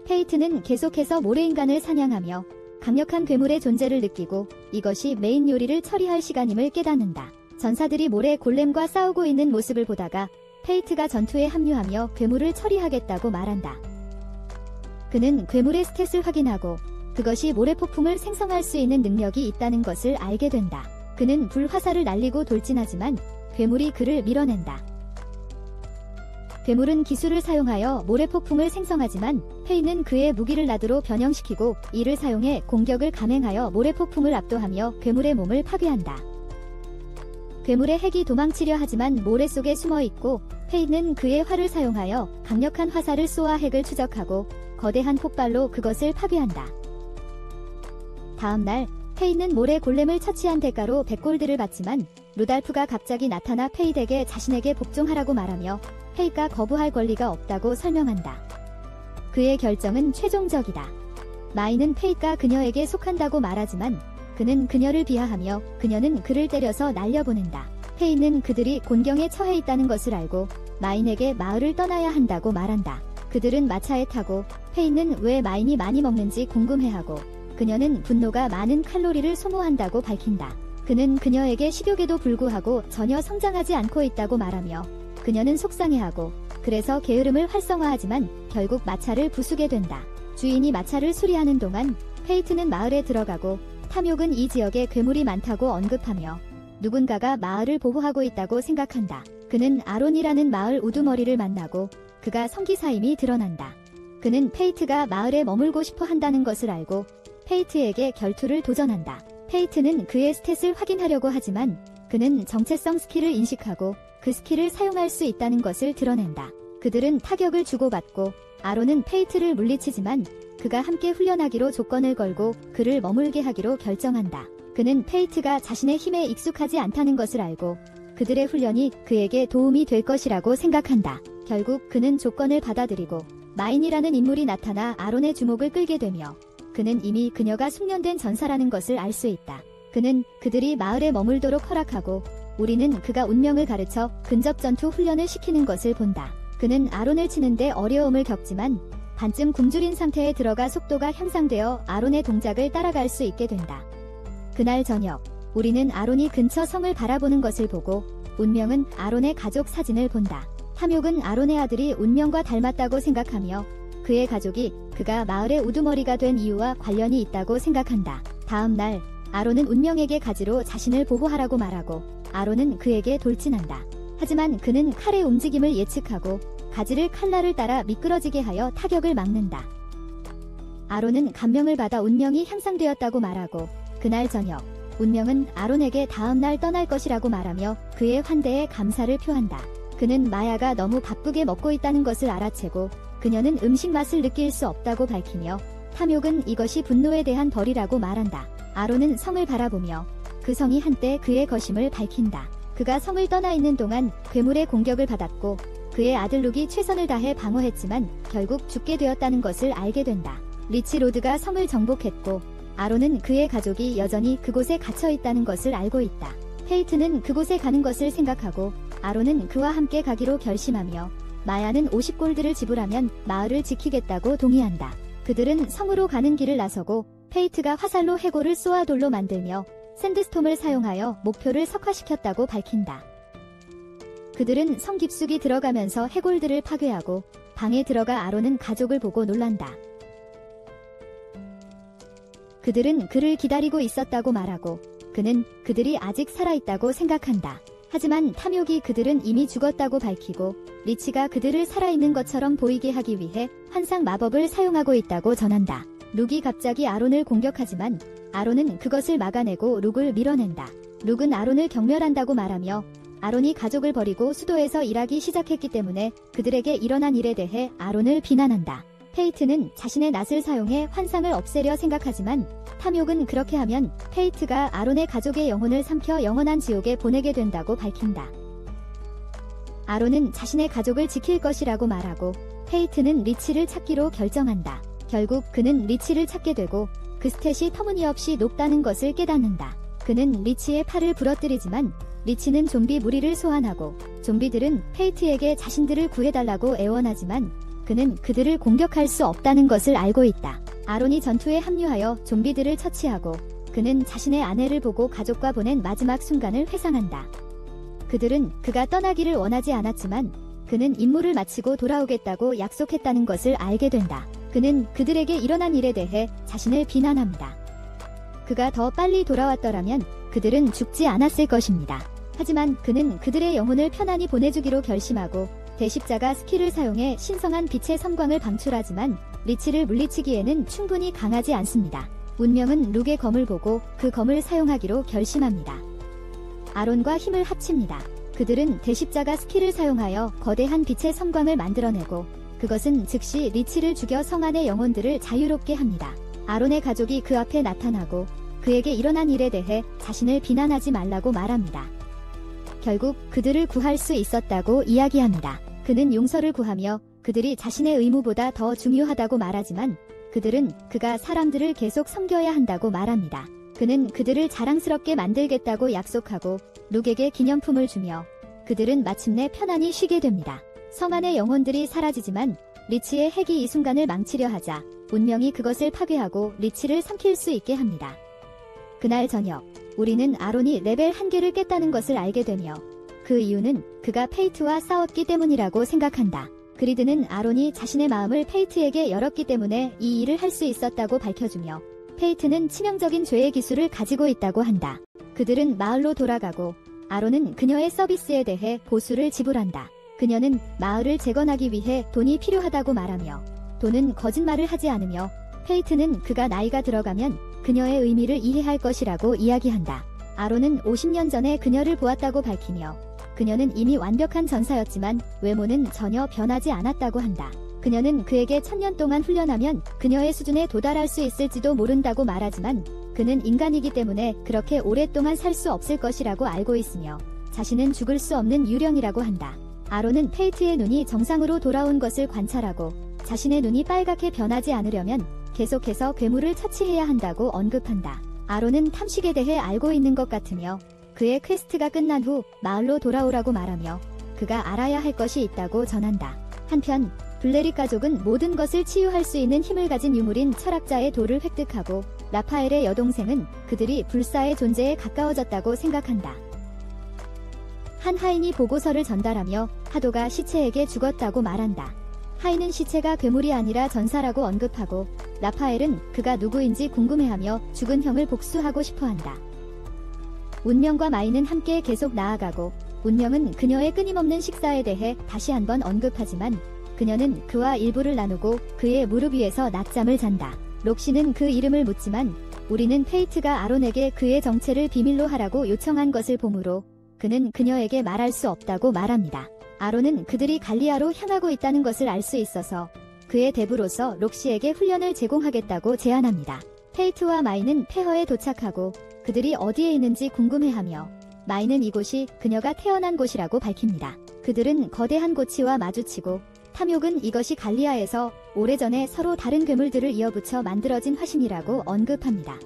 페이트는 계속해서 모래인간을 사냥하며 강력한 괴물의 존재를 느끼고 이것이 메인 요리를 처리할 시간임을 깨닫는다. 전사들이 모래 골렘과 싸우고 있는 모습을 보다가 페이트가 전투에 합류하며 괴물을 처리하겠다고 말한다. 그는 괴물의 스탯을 확인하고 그것이 모래폭풍을 생성할 수 있는 능력이 있다는 것을 알게 된다. 그는 불화살을 날리고 돌진하지만 괴물이 그를 밀어낸다. 괴물은 기술을 사용하여 모래폭풍을 생성하지만 페이는 그의 무기를 나드로 변형시키고 이를 사용해 공격을 감행하여 모래폭풍을 압도하며 괴물의 몸을 파괴한다. 괴물의 핵이 도망치려 하지만 모래 속에 숨어 있고 페이는 그의 활을 사용하여 강력한 화살을 쏘아 핵을 추적하고 거대한 폭발로 그것을 파괴한다. 다음 날 페이는 모래 골렘을 처치한 대가로 100골드를 받지만 루달프가 갑자기 나타나 페이 덱에 자신에게 복종하라고 말하며 페이가 거부할 권리가 없다고 설명한다. 그의 결정은 최종적이다. 마이는 페이가 그녀에게 속한다고 말하지만 그는 그녀를 비하하며 그녀는 그를 때려서 날려보낸다. 페이는 그들이 곤경에 처해 있다는 것을 알고 마인에게 마을을 떠나야 한다고 말한다. 그들은 마차에 타고 페이는 왜 마인이 많이 먹는지 궁금해하고 그녀는 분노가 많은 칼로리를 소모한다고 밝힌다. 그는 그녀에게 식욕에도 불구하고 전혀 성장하지 않고 있다고 말하며 그녀는 속상해하고 그래서 게으름을 활성화하지만 결국 마차를 부수게 된다. 주인이 마차를 수리하는 동안 페이트는 마을에 들어가고 탐욕은 이 지역에 괴물이 많다고 언급하며 누군가가 마을을 보호하고 있다고 생각한다. 그는 아론이라는 마을 우두머리를 만나고 그가 성기사임이 드러난다. 그는 페이트가 마을에 머물고 싶어 한다는 것을 알고 페이트에게 결투를 도전한다. 페이트는 그의 스탯을 확인하려고 하지만 그는 정체성 스킬을 인식하고 그 스킬을 사용할 수 있다는 것을 드러낸다. 그들은 타격을 주고받고 아론은 페이트를 물리치지만 그가 함께 훈련하기로 조건을 걸고 그를 머물게 하기로 결정한다. 그는 페이트가 자신의 힘에 익숙하지 않다는 것을 알고 그들의 훈련이 그에게 도움이 될 것이라고 생각한다. 결국 그는 조건을 받아들이고 마인이라는 인물이 나타나 아론의 주목을 끌게 되며 그는 이미 그녀가 숙련된 전사라는 것을 알 수 있다. 그는 그들이 마을에 머물도록 허락하고 우리는 그가 운명을 가르쳐 근접 전투 훈련을 시키는 것을 본다. 그는 아론을 치는데 어려움을 겪지만 반쯤 굶주린 상태에 들어가 속도가 향상되어 아론의 동작을 따라갈 수 있게 된다. 그날 저녁, 우리는 아론이 근처 성을 바라보는 것을 보고 운명은 아론의 가족 사진을 본다. 탐욕은 아론의 아들이 운명과 닮았다고 생각하며 그의 가족이 그가 마을의 우두머리가 된 이유와 관련이 있다고 생각한다. 다음 날, 아론은 운명에게 가지로 자신을 보호하라고 말하고 아론은 그에게 돌진한다. 하지만 그는 칼의 움직임을 예측하고 가지를 칼날을 따라 미끄러지게 하여 타격을 막는다. 아론은 감명을 받아 운명이 향상되었다고 말하고 그날 저녁 운명은 아론에게 다음날 떠날 것이라고 말하며 그의 환대에 감사를 표한다. 그는 마야가 너무 바쁘게 먹고 있다는 것을 알아채고 그녀는 음식 맛을 느낄 수 없다고 밝히며 탐욕은 이것이 분노에 대한 벌이라고 말한다. 아론은 성을 바라보며 그 성이 한때 그의 것임을 밝힌다. 그가 성을 떠나 있는 동안 괴물의 공격을 받았고 그의 아들 룩이 최선을 다해 방어했지만 결국 죽게 되었다는 것을 알게 된다. 리치 로드가 성을 정복했고 아론은 그의 가족이 여전히 그곳에 갇혀 있다는 것을 알고 있다. 페이트는 그곳에 가는 것을 생각하고 아론은 그와 함께 가기로 결심하며 마야는 50골드를 지불하면 마을을 지키겠다고 동의한다. 그들은 성으로 가는 길을 나서고 페이트가 화살로 해골을 쏘아 돌로 만들며 샌드스톰을 사용하여 목표를 석화시켰다고 밝힌다. 그들은 성 깊숙이 들어가면서 해골들을 파괴하고 방에 들어가 아론은 가족을 보고 놀란다. 그들은 그를 기다리고 있었다고 말하고 그는 그들이 아직 살아있다고 생각한다. 하지만 탐욕이 그들은 이미 죽었다고 밝히고 리치가 그들을 살아있는 것처럼 보이게 하기 위해 환상 마법을 사용하고 있다고 전한다. 룩이 갑자기 아론을 공격하지만 아론은 그것을 막아내고 룩을 밀어낸다. 룩은 아론을 경멸한다고 말하며 아론이 가족을 버리고 수도에서 일하기 시작했기 때문에 그들에게 일어난 일에 대해 아론을 비난한다. 페이트는 자신의 낫을 사용해 환상을 없애려 생각하지만 탐욕은 그렇게 하면 페이트가 아론의 가족의 영혼을 삼켜 영원한 지옥에 보내게 된다고 밝힌다. 아론은 자신의 가족을 지킬 것이라고 말하고 페이트는 리치를 찾기로 결정한다. 결국 그는 리치를 찾게 되고 그 스탯이 터무니없이 높다는 것을 깨닫는다. 그는 리치의 팔을 부러뜨리지만 리치는 좀비 무리를 소환하고 좀비들은 페이트에게 자신들을 구해달라고 애원하지만 그는 그들을 공격할 수 없다는 것을 알고 있다. 아론이 전투에 합류하여 좀비들을 처치하고 그는 자신의 아내를 보고 가족과 보낸 마지막 순간을 회상한다. 그들은 그가 떠나기를 원하지 않았지만 그는 임무를 마치고 돌아오겠다고 약속했다는 것을 알게 된다. 그는 그들에게 일어난 일에 대해 자신을 비난합니다. 그가 더 빨리 돌아왔더라면 그들은 죽지 않았을 것입니다. 하지만 그는 그들의 영혼을 편안히 보내주기로 결심하고 대십자가 스킬을 사용해 신성한 빛의 섬광을 방출하지만 리치를 물리치기에는 충분히 강하지 않습니다. 운명은 룩의 검을 보고 그 검을 사용하기로 결심합니다. 아론과 힘을 합칩니다. 그들은 대십자가 스킬을 사용하여 거대한 빛의 섬광을 만들어내고 그것은 즉시 리치를 죽여 성 안의 영혼들을 자유롭게 합니다. 아론의 가족이 그 앞에 나타나고 그에게 일어난 일에 대해 자신을 비난하지 말라고 말합니다. 결국 그들을 구할 수 있었다고 이야기합니다. 그는 용서를 구하며 그들이 자신의 의무보다 더 중요하다고 말하지만 그들은 그가 사람들을 계속 섬겨야 한다고 말합니다. 그는 그들을 자랑스럽게 만들겠다고 약속하고 룩에게 기념품을 주며 그들은 마침내 편안히 쉬게 됩니다. 성 안의 영혼들이 사라지지만 리치의 핵이 이 순간을 망치려 하자 운명이 그것을 파괴하고 리치를 삼킬 수 있게 합니다. 그날 저녁, 우리는 아론이 레벨 1개를 깼다는 것을 알게 되며 그 이유는 그가 페이트와 싸웠기 때문이라고 생각한다. 그리드는 아론이 자신의 마음을 페이트에게 열었기 때문에 이 일을 할 수 있었다고 밝혀주며 페이트는 치명적인 죄의 기술을 가지고 있다고 한다. 그들은 마을로 돌아가고 아론은 그녀의 서비스에 대해 보수를 지불한다. 그녀는 마을을 재건하기 위해 돈이 필요하다고 말하며 돈은 거짓말을 하지 않으며 페이트는 그가 나이가 들어가면 그녀의 의미를 이해할 것이라고 이야기한다. 아론은 50년 전에 그녀를 보았다고 밝히며 그녀는 이미 완벽한 전사였지만 외모는 전혀 변하지 않았다고 한다. 그녀는 그에게 1000년 동안 훈련하면 그녀의 수준에 도달할 수 있을지도 모른다고 말하지만 그는 인간이기 때문에 그렇게 오랫동안 살 수 없을 것이라고 알고 있으며 자신은 죽을 수 없는 유령이라고 한다. 아론은 페이트의 눈이 정상으로 돌아온 것을 관찰하고 자신의 눈이 빨갛게 변하지 않으려면 계속해서 괴물을 처치해야 한다고 언급한다. 아론은 탐식에 대해 알고 있는 것 같으며 그의 퀘스트가 끝난 후 마을로 돌아오라고 말하며 그가 알아야 할 것이 있다고 전한다. 한편 블레릿 가족은 모든 것을 치유할 수 있는 힘을 가진 유물인 철학자의 돌을 획득하고 라파엘의 여동생은 그들이 불사의 존재에 가까워졌다고 생각한다. 한 하인이 보고서를 전달하며 하도가 시체에게 죽었다고 말한다. 하인은 시체가 괴물이 아니라 전사라고 언급하고 라파엘은 그가 누구인지 궁금해하며 죽은 형을 복수하고 싶어한다. 운명과 마이는 함께 계속 나아가고 운명은 그녀의 끊임없는 식사에 대해 다시 한번 언급하지만 그녀는 그와 일부를 나누고 그의 무릎 위에서 낮잠을 잔다. 록시는 그 이름을 묻지만 우리는 페이트가 아론에게 그의 정체를 비밀로 하라고 요청한 것을 보므로 그는 그녀에게 말할 수 없다고 말합니다. 아론은 그들이 갈리아로 향하고 있다는 것을 알 수 있어서 그의 대부로서 록시에게 훈련을 제공하겠다고 제안합니다. 페이트와 마이는 폐허에 도착하고 그들이 어디에 있는지 궁금해하며 마이는 이곳이 그녀가 태어난 곳이라고 밝힙니다. 그들은 거대한 고치와 마주치고 탐욕은 이것이 갈리아에서 오래전에 서로 다른 괴물들을 이어붙여 만들어진 화신이라고 언급합니다.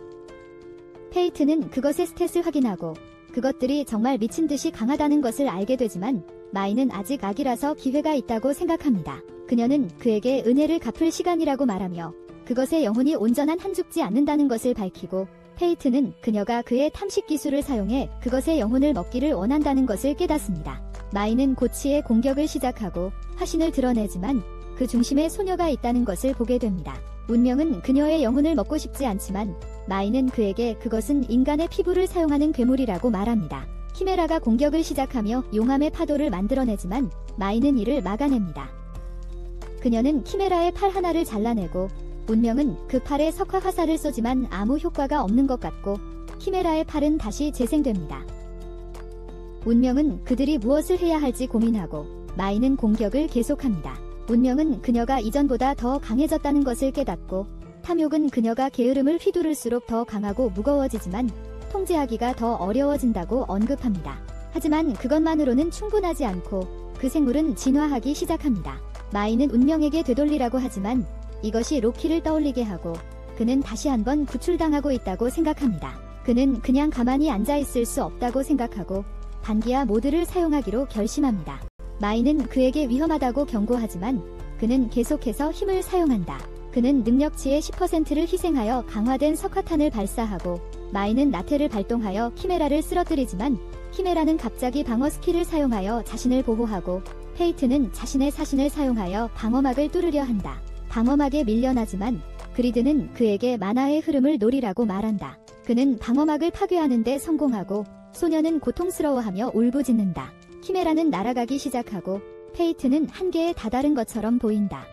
페이트는 그것의 스탯을 확인하고 그것들이 정말 미친듯이 강하다는 것을 알게 되지만 마이는 아직 아기라서 기회가 있다고 생각합니다. 그녀는 그에게 은혜를 갚을 시간이라고 말하며 그것의 영혼이 온전한 한 죽지 않는다는 것을 밝히고 페이트는 그녀가 그의 탐식 기술을 사용해 그것의 영혼을 먹기를 원한다는 것을 깨닫습니다. 마이는 고치의 공격을 시작하고 화신을 드러내지만 그 중심에 소녀가 있다는 것을 보게 됩니다. 운명은 그녀의 영혼을 먹고 싶지 않지만 마이는 그에게 그것은 인간의 피부를 사용하는 괴물이라고 말합니다. 키메라가 공격을 시작하며 용암의 파도를 만들어내지만 마이는 이를 막아냅니다. 그녀는 키메라의 팔 하나를 잘라내고 운명은 그 팔에 석화 화살을 쏘지만 아무 효과가 없는 것 같고 키메라의 팔은 다시 재생됩니다. 운명은 그들이 무엇을 해야 할지 고민하고 마이는 공격을 계속합니다. 운명은 그녀가 이전보다 더 강해졌다는 것을 깨닫고 탐욕은 그녀가 게으름을 휘두를수록 더 강하고 무거워지지만 통제하기가 더 어려워진다고 언급합니다. 하지만 그것만으로는 충분하지 않고 그 생물은 진화하기 시작합니다. 마이는 운명에게 되돌리라고 하지만 이것이 로키를 떠올리게 하고 그는 다시 한번 구출당하고 있다고 생각합니다. 그는 그냥 가만히 앉아있을 수 없다고 생각하고 반기와 모드를 사용하기로 결심합니다. 마이는 그에게 위험하다고 경고하지만 그는 계속해서 힘을 사용한다. 그는 능력치의 10%를 희생하여 강화된 석화탄을 발사하고 마이는 나태를 발동하여 키메라를 쓰러뜨리지만 키메라는 갑자기 방어 스킬을 사용하여 자신을 보호하고 페이트는 자신의 사신을 사용하여 방어막을 뚫으려 한다. 방어막에 밀려나지만 그리드는 그에게 만화의 흐름을 노리라고 말한다. 그는 방어막을 파괴하는 데 성공하고 소녀는 고통스러워하며 울부짖는다. 키메라는 날아가기 시작하고 페이트는 한계에 다다른 것처럼 보인다.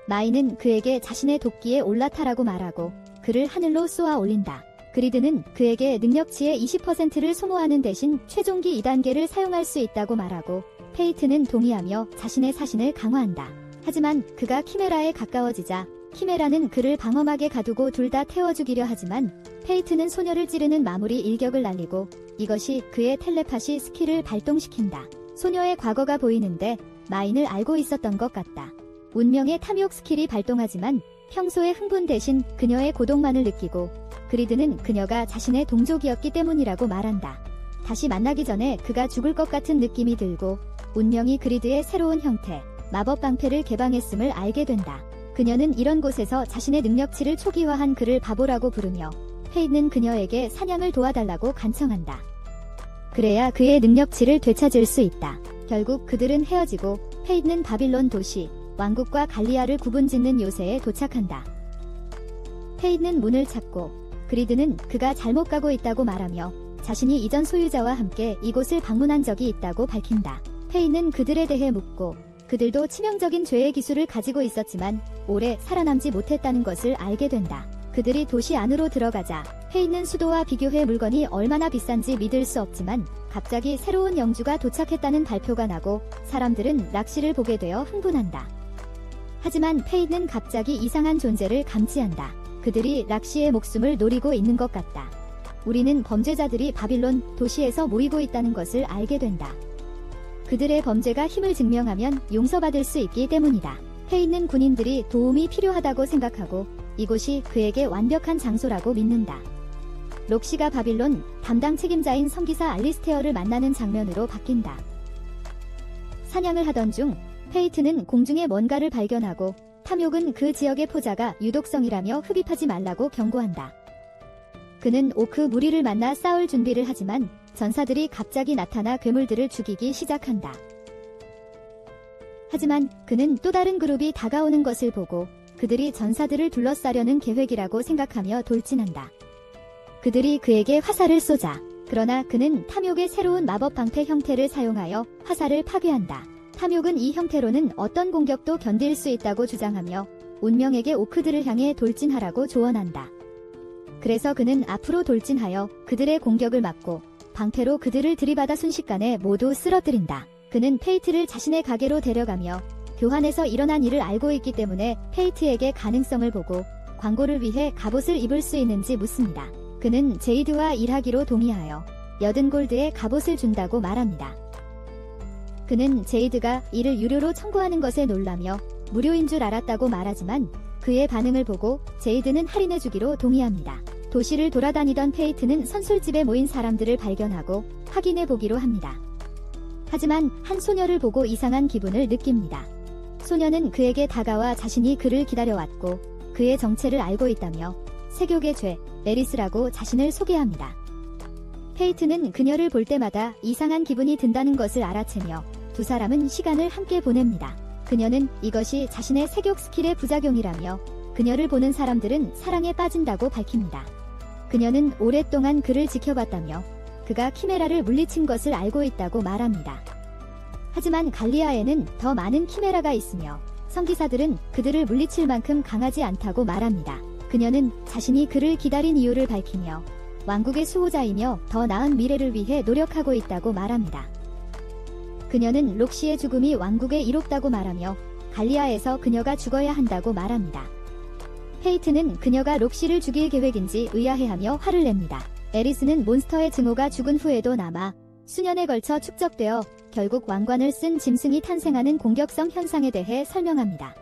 마이는 그에게 자신의 도끼에 올라타라고 말하고 그를 하늘로 쏘아 올린다. 그리드는 그에게 능력치의 20%를 소모하는 대신 최종기 2단계를 사용할 수 있다고 말하고 페이트는 동의하며 자신의 사신을 강화한다. 하지만 그가 키메라에 가까워지자 키메라는 그를 방어막에 가두고 둘 다 태워 죽이려 하지만 페이트는 소녀를 찌르는 마무리 일격을 날리고 이것이 그의 텔레파시 스킬을 발동시킨다. 소녀의 과거가 보이는데 마인을 알고 있었던 것 같다. 운명의 탐욕 스킬이 발동하지만 평소의 흥분 대신 그녀의 고독만을 느끼고 그리드는 그녀가 자신의 동족이었기 때문이라고 말한다. 다시 만나기 전에 그가 죽을 것 같은 느낌이 들고 운명이 그리드의 새로운 형태, 마법 방패를 개방했음을 알게 된다. 그녀는 이런 곳에서 자신의 능력치를 초기화한 그를 바보라고 부르며 페이트는 그녀에게 사냥을 도와달라고 간청한다. 그래야 그의 능력치를 되찾을 수 있다. 결국 그들은 헤어지고 페이트는 바빌론 도시, 왕국과 갈리아를 구분짓는 요새에 도착한다. 페이트는 문을 찾고 그리드는 그가 잘못 가고 있다고 말하며 자신이 이전 소유자와 함께 이곳을 방문한 적이 있다고 밝힌다. 페이트는 그들에 대해 묻고 그들도 치명적인 죄의 기술을 가지고 있었지만 오래 살아남지 못했다는 것을 알게 된다. 그들이 도시 안으로 들어가자 페이트는 수도와 비교해 물건이 얼마나 비싼지 믿을 수 없지만 갑자기 새로운 영주가 도착했다는 발표가 나고 사람들은 락시를 보게 되어 흥분한다. 하지만 페이트는 갑자기 이상한 존재를 감지한다. 그들이 락시의 목숨을 노리고 있는 것 같다. 우리는 범죄자들이 바빌론 도시에서 모이고 있다는 것을 알게 된다. 그들의 범죄가 힘을 증명하면 용서받을 수 있기 때문이다. 페이트는 군인들이 도움이 필요하다고 생각하고 이곳이 그에게 완벽한 장소라고 믿는다. 록시가 바빌론 담당 책임자인 성기사 알리스테어를 만나는 장면으로 바뀐다. 사냥을 하던 중 페이트는 공중에 뭔가를 발견하고 탐욕은 그 지역의 포자가 유독성이라며 흡입하지 말라고 경고한다. 그는 오크 무리를 만나 싸울 준비를 하지만 전사들이 갑자기 나타나 괴물들을 죽이기 시작한다. 하지만 그는 또 다른 그룹이 다가오는 것을 보고 그들이 전사들을 둘러싸려는 계획이라고 생각하며 돌진한다. 그들이 그에게 화살을 쏘자. 그러나 그는 탐욕의 새로운 마법 방패 형태를 사용하여 화살을 파괴한다. 탐욕은 이 형태로는 어떤 공격도 견딜 수 있다고 주장하며 운명에게 오크들을 향해 돌진하라고 조언한다. 그래서 그는 앞으로 돌진하여 그들의 공격을 막고 방패로 그들을 들이받아 순식간에 모두 쓰러뜨린다. 그는 페이트를 자신의 가게로 데려가며 교환에서 일어난 일을 알고 있기 때문에 페이트에게 가능성을 보고 광고를 위해 갑옷을 입을 수 있는지 묻습니다. 그는 제이드와 일하기로 동의하여 80골드의 갑옷을 준다고 말합니다. 그는 제이드가 이를 유료로 청구하는 것에 놀라며 무료인 줄 알았다고 말하지만 그의 반응을 보고 제이드는 할인해주기로 동의합니다. 도시를 돌아다니던 페이트는 선술집에 모인 사람들을 발견하고 확인해보기로 합니다. 하지만 한 소녀를 보고 이상한 기분을 느낍니다. 소녀는 그에게 다가와 자신이 그를 기다려왔고 그의 정체를 알고 있다며 세교계 죄, 에리스라고 자신을 소개합니다. 페이트는 그녀를 볼 때마다 이상한 기분이 든다는 것을 알아채며 두 사람은 시간을 함께 보냅니다. 그녀는 이것이 자신의 세격 스킬의 부작용이라며 그녀를 보는 사람들은 사랑에 빠진다고 밝힙니다. 그녀는 오랫동안 그를 지켜봤다며 그가 키메라를 물리친 것을 알고 있다고 말합니다. 하지만 갈리아에는 더 많은 키메라가 있으며 성기사들은 그들을 물리칠 만큼 강하지 않다고 말합니다. 그녀는 자신이 그를 기다린 이유를 밝히며 왕국의 수호자이며 더 나은 미래를 위해 노력하고 있다고 말합니다. 그녀는 록시의 죽음이 왕국에 이롭다고 말하며 갈리아에서 그녀가 죽어야 한다고 말합니다. 페이트는 그녀가 록시를 죽일 계획인지 의아해하며 화를 냅니다. 에리스는 몬스터의 증오가 죽은 후에도 남아 수년에 걸쳐 축적되어 결국 왕관을 쓴 짐승이 탄생하는 공격성 현상에 대해 설명합니다.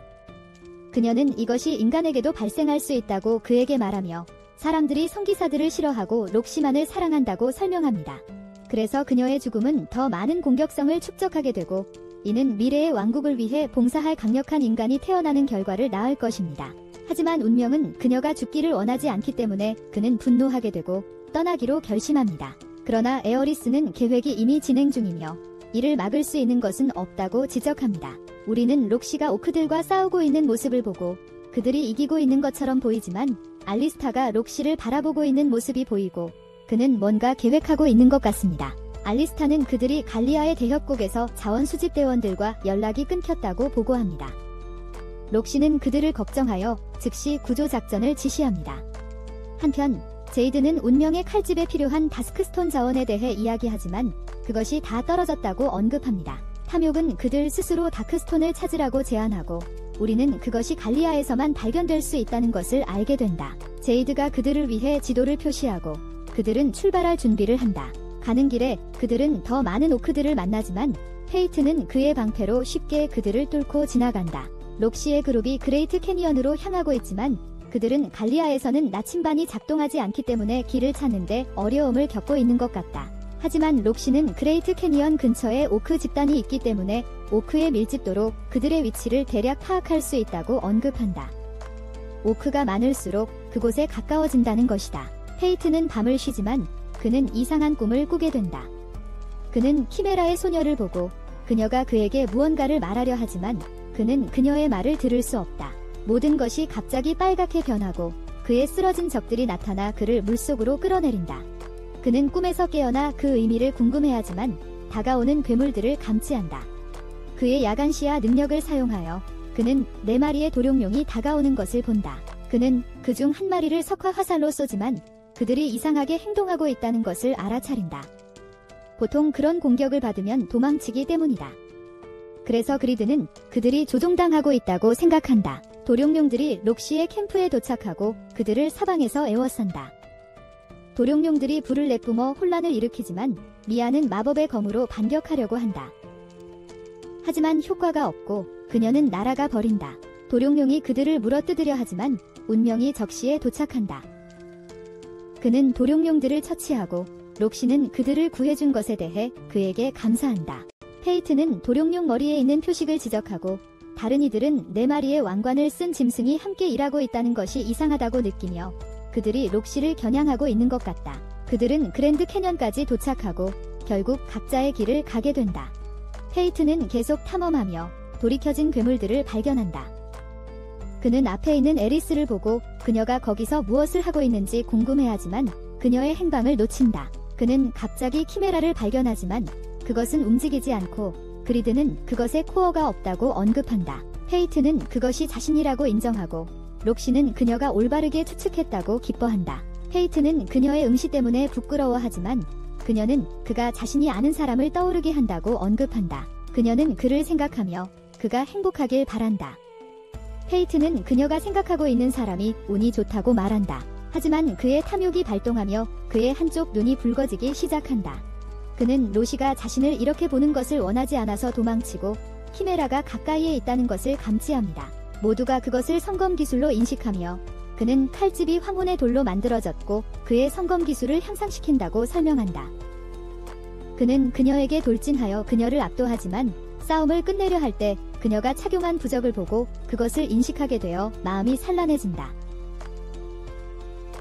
그녀는 이것이 인간에게도 발생할 수 있다고 그에게 말하며 사람들이 성기사들을 싫어하고 록시만을 사랑한다고 설명합니다. 그래서 그녀의 죽음은 더 많은 공격성을 축적하게 되고 이는 미래의 왕국을 위해 봉사할 강력한 인간이 태어나는 결과를 낳을 것입니다. 하지만 운명은 그녀가 죽기를 원하지 않기 때문에 그는 분노하게 되고 떠나기로 결심합니다. 그러나 에어리스는 계획이 이미 진행 중이며 이를 막을 수 있는 것은 없다고 지적합니다. 우리는 록시가 오크들과 싸우고 있는 모습을 보고 그들이 이기고 있는 것처럼 보이지만 알리스타가 록시를 바라보고 있는 모습이 보이고 그는 뭔가 계획하고 있는 것 같습니다. 알리스타는 그들이 갈리아의 대협곡에서 자원 수집대원들과 연락이 끊겼다고 보고합니다. 록시는 그들을 걱정하여 즉시 구조작전을 지시합니다. 한편 제이드는 운명의 칼집에 필요한 다스크스톤 자원에 대해 이야기하지만 그것이 다 떨어졌다고 언급합니다. 탐욕은 그들 스스로 다크스톤을 찾으라고 제안하고 우리는 그것이 갈리아에서만 발견될 수 있다는 것을 알게 된다. 제이드가 그들을 위해 지도를 표시하고 그들은 출발할 준비를 한다. 가는 길에 그들은 더 많은 오크들을 만나지만 페이트는 그의 방패로 쉽게 그들을 뚫고 지나간다. 록시의 그룹이 그레이트 캐니언으로 향하고 있지만 그들은 갈리아에서는 나침반이 작동하지 않기 때문에 길을 찾는데 어려움을 겪고 있는 것 같다. 하지만 록시는 그레이트 캐니언 근처에 오크 집단이 있기 때문에 오크의 밀집도로 그들의 위치를 대략 파악할 수 있다고 언급한다. 오크가 많을수록 그곳에 가까워진다는 것이다. 페이트는 밤을 쉬지만 그는 이상한 꿈을 꾸게 된다. 그는 키메라의 소녀를 보고 그녀가 그에게 무언가를 말하려 하지만 그는 그녀의 말을 들을 수 없다. 모든 것이 갑자기 빨갛게 변하고 그의 쓰러진 적들이 나타나 그를 물속으로 끌어내린다. 그는 꿈에서 깨어나 그 의미를 궁금해하지만 다가오는 괴물들을 감지한다. 그의 야간 시야 능력을 사용하여 그는 4마리의 도룡룡이 다가오는 것을 본다. 그는 그중 한 마리를 석화 화살로 쏘지만 그들이 이상하게 행동하고 있다는 것을 알아차린다. 보통 그런 공격을 받으면 도망치기 때문이다. 그래서 그리드는 그들이 조종당하고 있다고 생각한다. 도룡룡들이 록시의 캠프에 도착하고 그들을 사방에서 에워싼다. 도룡룡들이 불을 내뿜어 혼란을 일으키지만 미아는 마법의 검으로 반격하려고 한다. 하지만 효과가 없고 그녀는 날아가 버린다. 도룡룡이 그들을 물어뜯으려 하지만 운명이 적시에 도착한다. 그는 도룡룡들을 처치하고 록시는 그들을 구해준 것에 대해 그에게 감사한다. 페이트는 도룡룡 머리에 있는 표식을 지적하고 다른 이들은 4마리의 왕관을 쓴 짐승이 함께 일하고 있다는 것이 이상하다고 느끼며 그들이 록시를 겨냥하고 있는 것 같다. 그들은 그랜드 캐년까지 도착하고 결국 각자의 길을 가게 된다. 페이트는 계속 탐험하며 돌이켜진 괴물들을 발견한다. 그는 앞에 있는 에리스를 보고 그녀가 거기서 무엇을 하고 있는지 궁금해하지만 그녀의 행방을 놓친다. 그는 갑자기 키메라를 발견하지만 그것은 움직이지 않고 그리드는 그것에 코어가 없다고 언급한다. 페이트는 그것이 자신이라고 인정하고 록시는 그녀가 올바르게 추측했다고 기뻐한다. 페이트는 그녀의 응시 때문에 부끄러워하지만 그녀는 그가 자신이 아는 사람을 떠오르게 한다고 언급한다. 그녀는 그를 생각하며 그가 행복하길 바란다. 페이트는 그녀가 생각하고 있는 사람이 운이 좋다고 말한다. 하지만 그의 탐욕이 발동하며 그의 한쪽 눈이 붉어지기 시작한다. 그는 로시가 자신을 이렇게 보는 것을 원하지 않아서 도망치고 키메라가 가까이에 있다는 것을 감지합니다. 모두가 그것을 성검 기술로 인식하며 그는 칼집이 황혼의 돌로 만들어졌고 그의 성검 기술을 향상시킨다고 설명한다. 그는 그녀에게 돌진하여 그녀를 압도하지만 싸움을 끝내려 할 때 그녀가 착용한 부적을 보고 그것을 인식하게 되어 마음이 산란해진다.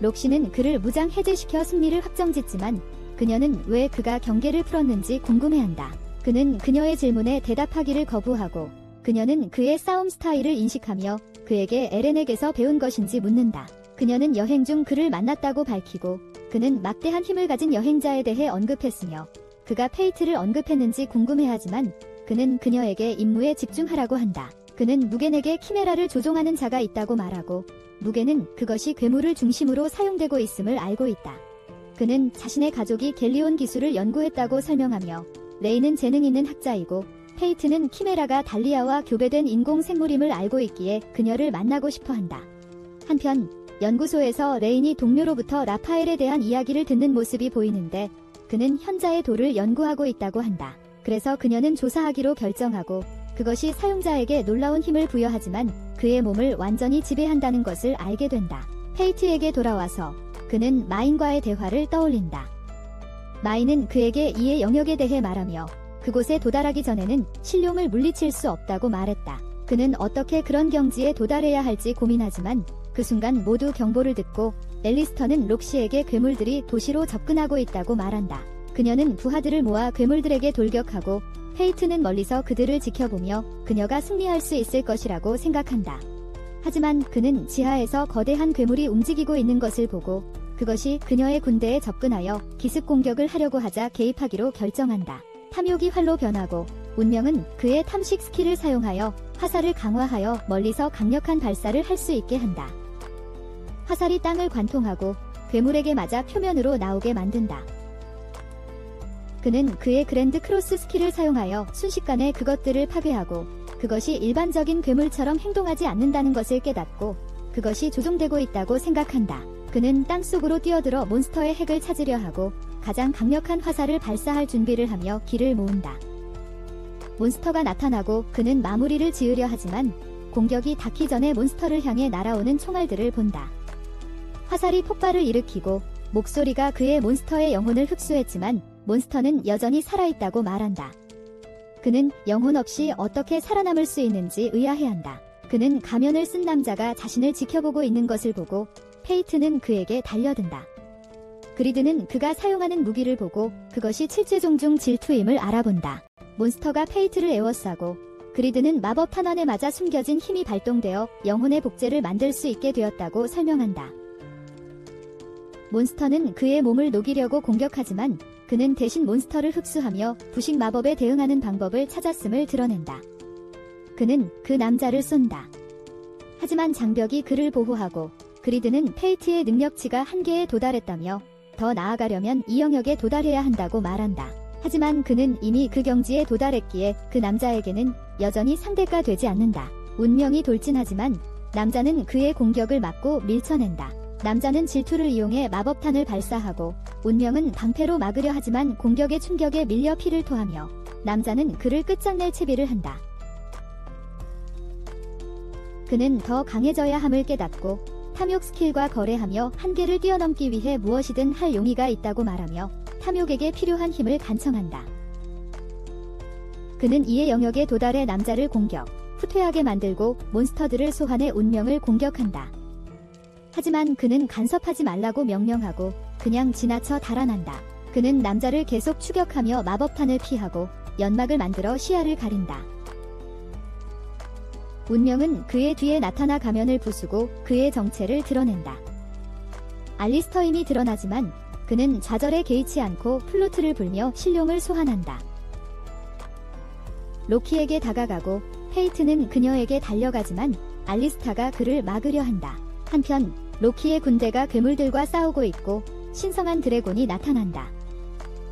록시는 그를 무장 해제시켜 승리를 확정짓지만 그녀는 왜 그가 경계를 풀었는지 궁금해한다. 그는 그녀의 질문에 대답하기를 거부하고 그녀는 그의 싸움 스타일을 인식하며 그에게 에렌에게서 배운 것인지 묻는다. 그녀는 여행 중 그를 만났다고 밝히고 그는 막대한 힘을 가진 여행자에 대해 언급했으며 그가 페이트를 언급했는지 궁금해하지만 그는 그녀에게 임무에 집중하라고 한다. 그는 무겐에게 키메라를 조종하는 자가 있다고 말하고 무겐은 그것이 괴물을 중심으로 사용되고 있음을 알고 있다. 그는 자신의 가족이 갤리온 기술을 연구했다고 설명하며 레이는 재능 있는 학자이고 페이트는 키메라가 달리아와 교배된 인공생물임을 알고 있기에 그녀를 만나고 싶어한다. 한편 연구소에서 레인이 동료로부터 라파엘에 대한 이야기를 듣는 모습이 보이는데 그는 현자의 돌을 연구하고 있다고 한다. 그래서 그녀는 조사하기로 결정하고 그것이 사용자에게 놀라운 힘을 부여하지만 그의 몸을 완전히 지배한다는 것을 알게 된다. 페이트에게 돌아와서 그는 마인과의 대화를 떠올린다. 마인은 그에게 이의 영역에 대해 말하며 그곳에 도달하기 전에는 신룡을 물리칠 수 없다고 말했다. 그는 어떻게 그런 경지에 도달해야 할지 고민하지만 그 순간 모두 경보를 듣고 앨리스터는 록시에게 괴물들이 도시로 접근하고 있다고 말한다. 그녀는 부하들을 모아 괴물들에게 돌격하고 페이트는 멀리서 그들을 지켜보며 그녀가 승리할 수 있을 것이라고 생각한다. 하지만 그는 지하에서 거대한 괴물이 움직이고 있는 것을 보고 그것이 그녀의 군대에 접근하여 기습 공격을 하려고 하자 개입하기로 결정한다. 탐욕이 활로 변하고 운명은 그의 탐식 스킬을 사용하여 화살을 강화하여 멀리서 강력한 발사를 할 수 있게 한다. 화살이 땅을 관통하고 괴물에게 맞아 표면으로 나오게 만든다. 그는 그의 그랜드 크로스 스킬을 사용하여 순식간에 그것들을 파괴하고 그것이 일반적인 괴물처럼 행동하지 않는다는 것을 깨닫고 그것이 조종되고 있다고 생각한다. 그는 땅속으로 뛰어들어 몬스터의 핵을 찾으려 하고 가장 강력한 화살을 발사할 준비를 하며 기를 모은다. 몬스터가 나타나고 그는 마무리를 지으려 하지만 공격이 닿기 전에 몬스터를 향해 날아오는 총알들을 본다. 화살이 폭발을 일으키고 목소리가 그의 몬스터의 영혼을 흡수했지만 몬스터는 여전히 살아있다고 말한다. 그는 영혼 없이 어떻게 살아남을 수 있는지 의아해한다. 그는 가면을 쓴 남자가 자신을 지켜보고 있는 것을 보고 페이트는 그에게 달려든다. 그리드는 그가 사용하는 무기를 보고 그것이 칠체종 중 질투임을 알아본다. 몬스터가 페이트를 에워싸고 그리드는 마법 탄환에 맞아 숨겨진 힘이 발동되어 영혼의 복제를 만들 수 있게 되었다고 설명한다. 몬스터는 그의 몸을 녹이려고 공격하지만 그는 대신 몬스터를 흡수하며 부식 마법에 대응하는 방법을 찾았음을 드러낸다. 그는 그 남자를 쏜다. 하지만 장벽이 그를 보호하고 그리드는 페이트의 능력치가 한계에 도달했다며 더 나아가려면 이 영역에 도달해야 한다고 말한다. 하지만 그는 이미 그 경지에 도달했기에 그 남자에게는 여전히 상대가 되지 않는다. 운명이 돌진하지만 남자는 그의 공격을 막고 밀쳐낸다. 남자는 질투를 이용해 마법탄을 발사하고 운명은 방패로 막으려 하지만 공격의 충격에 밀려 피를 토하며 남자는 그를 끝장낼 채비를 한다. 그는 더 강해져야 함을 깨닫고 탐욕 스킬과 거래하며 한계를 뛰어넘기 위해 무엇이든 할 용의가 있다고 말하며 탐욕에게 필요한 힘을 간청한다. 그는 이의 영역에 도달해 남자를 공격, 후퇴하게 만들고 몬스터들을 소환해 운명을 공격한다. 하지만 그는 간섭하지 말라고 명령하고 그냥 지나쳐 달아난다. 그는 남자를 계속 추격하며 마법탄을 피하고 연막을 만들어 시야를 가린다. 운명은 그의 뒤에 나타나 가면을 부수고 그의 정체를 드러낸다. 알리스터임이 드러나지만 그는 좌절에 개의치 않고 플루트를 불며 신룡을 소환한다. 로키에게 다가가고 페이트는 그녀에게 달려가지만 알리스타가 그를 막으려 한다. 한편 로키의 군대가 괴물들과 싸우고 있고 신성한 드래곤이 나타난다.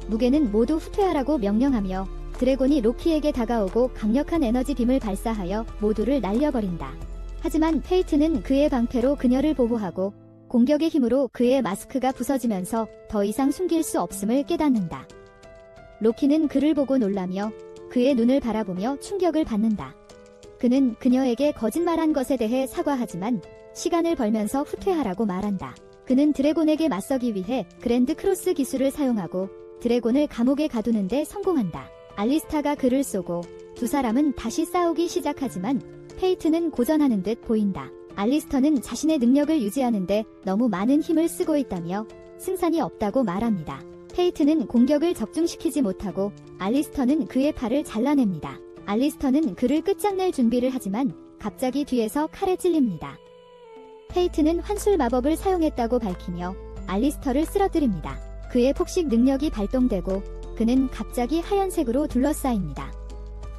무게는 모두 후퇴하라고 명령하며 드래곤이 로키에게 다가오고 강력한 에너지 빔을 발사하여 모두를 날려버린다. 하지만 페이트는 그의 방패로 그녀를 보호하고 공격의 힘으로 그의 마스크가 부서지면서 더 이상 숨길 수 없음을 깨닫는다. 로키는 그를 보고 놀라며 그의 눈을 바라보며 충격을 받는다. 그는 그녀에게 거짓말한 것에 대해 사과하지만 시간을 벌면서 후퇴하라고 말한다. 그는 드래곤에게 맞서기 위해 그랜드 크로스 기술을 사용하고 드래곤을 감옥에 가두는 데 성공한다. 알리스타가 그를 쏘고 두 사람은 다시 싸우기 시작하지만 페이트는 고전하는 듯 보인다. 알리스터는 자신의 능력을 유지하는데 너무 많은 힘을 쓰고 있다며 승산이 없다고 말합니다. 페이트는 공격을 적중시키지 못하고 알리스터는 그의 팔을 잘라냅니다. 알리스터는 그를 끝장낼 준비를 하지만 갑자기 뒤에서 칼에 찔립니다. 페이트는 환술 마법을 사용했다고 밝히며 알리스터를 쓰러뜨립니다. 그의 폭식 능력이 발동되고 그는 갑자기 하얀색으로 둘러싸입니다.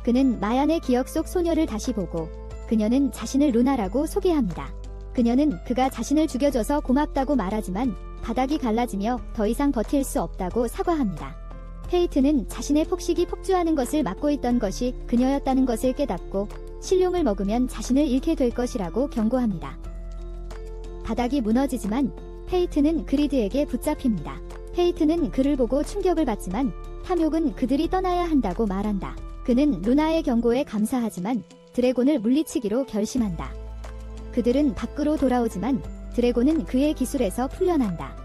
그는 마얀의 기억 속 소녀를 다시 보고 그녀는 자신을 루나라고 소개합니다. 그녀는 그가 자신을 죽여줘서 고맙다고 말하지만 바닥이 갈라지며 더 이상 버틸 수 없다고 사과합니다. 페이트는 자신의 폭식이 폭주하는 것을 막고 있던 것이 그녀였다는 것을 깨닫고 신룡을 먹으면 자신을 잃게 될 것이라고 경고합니다. 바닥이 무너지지만 페이트는 그리드에게 붙잡힙니다. 페이트는 그를 보고 충격을 받지만 탐욕은 그들이 떠나야 한다고 말한다. 그는 루나의 경고에 감사하지만 드래곤을 물리치기로 결심한다. 그들은 밖으로 돌아오지만 드래곤은 그의 기술에서 풀려난다.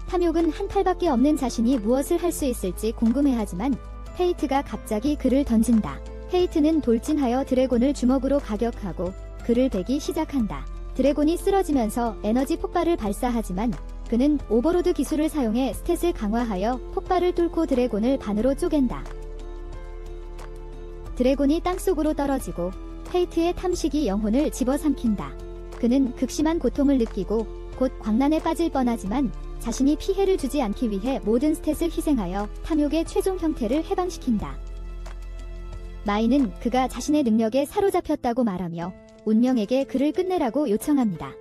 탐욕은 한 팔밖에 없는 자신이 무엇을 할 수 있을지 궁금해하지만 페이트가 갑자기 그를 던진다. 페이트는 돌진하여 드래곤을 주먹으로 가격하고 그를 베기 시작한다. 드래곤이 쓰러지면서 에너지 폭발을 발사하지만 그는 오버로드 기술을 사용해 스탯을 강화하여 폭발을 뚫고 드래곤을 반으로 쪼갠다. 드래곤이 땅속으로 떨어지고 페이트의 탐식이 영혼을 집어삼킨다. 그는 극심한 고통을 느끼고 곧 광란에 빠질 뻔하지만 자신이 피해를 주지 않기 위해 모든 스탯을 희생하여 탐욕의 최종 형태를 해방시킨다. 마이는 그가 자신의 능력에 사로잡혔다고 말하며 운명에게 그를 끝내라고 요청합니다.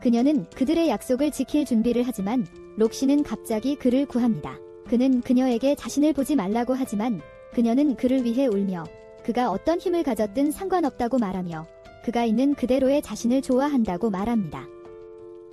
그녀는 그들의 약속을 지킬 준비를 하지만 록시는 갑자기 그를 구합니다. 그는 그녀에게 자신을 보지 말라고 하지만 그녀는 그를 위해 울며 그가 어떤 힘을 가졌든 상관없다고 말하며 그가 있는 그대로의 자신을 좋아한다고 말합니다.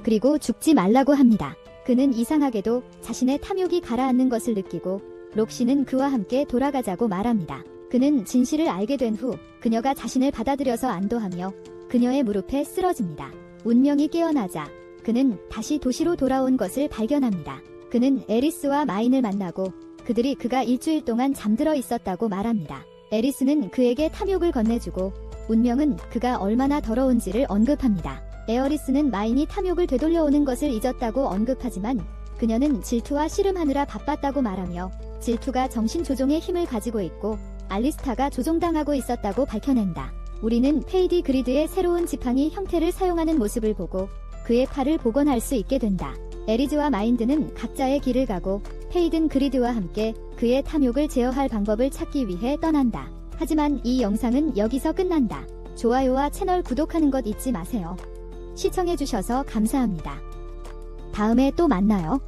그리고 죽지 말라고 합니다. 그는 이상하게도 자신의 탐욕이 가라앉는 것을 느끼고 록시는 그와 함께 돌아가자고 말합니다. 그는 진실을 알게 된 후 그녀가 자신을 받아들여서 안도하며 그녀의 무릎에 쓰러집니다. 운명이 깨어나자 그는 다시 도시로 돌아온 것을 발견합니다. 그는 에리스와 마인을 만나고 그들이 그가 일주일 동안 잠들어 있었다고 말합니다. 에리스는 그에게 탐욕을 건네주고 운명은 그가 얼마나 더러운지를 언급합니다. 에어리스는 마인이 탐욕을 되돌려오는 것을 잊었다고 언급하지만 그녀는 질투와 씨름하느라 바빴다고 말하며 질투가 정신 조종의 힘을 가지고 있고 알리스타가 조종당하고 있었다고 밝혀낸다. 우리는 페이디 그리드의 새로운 지팡이 형태를 사용하는 모습을 보고 그의 팔을 복원할 수 있게 된다. 에리즈와 마인드는 각자의 길을 가고 페이든 그리드와 함께 그의 탐욕을 제어할 방법을 찾기 위해 떠난다. 하지만 이 영상은 여기서 끝난다. 좋아요와 채널 구독하는 것 잊지 마세요. 시청해주셔서 감사합니다. 다음에 또 만나요.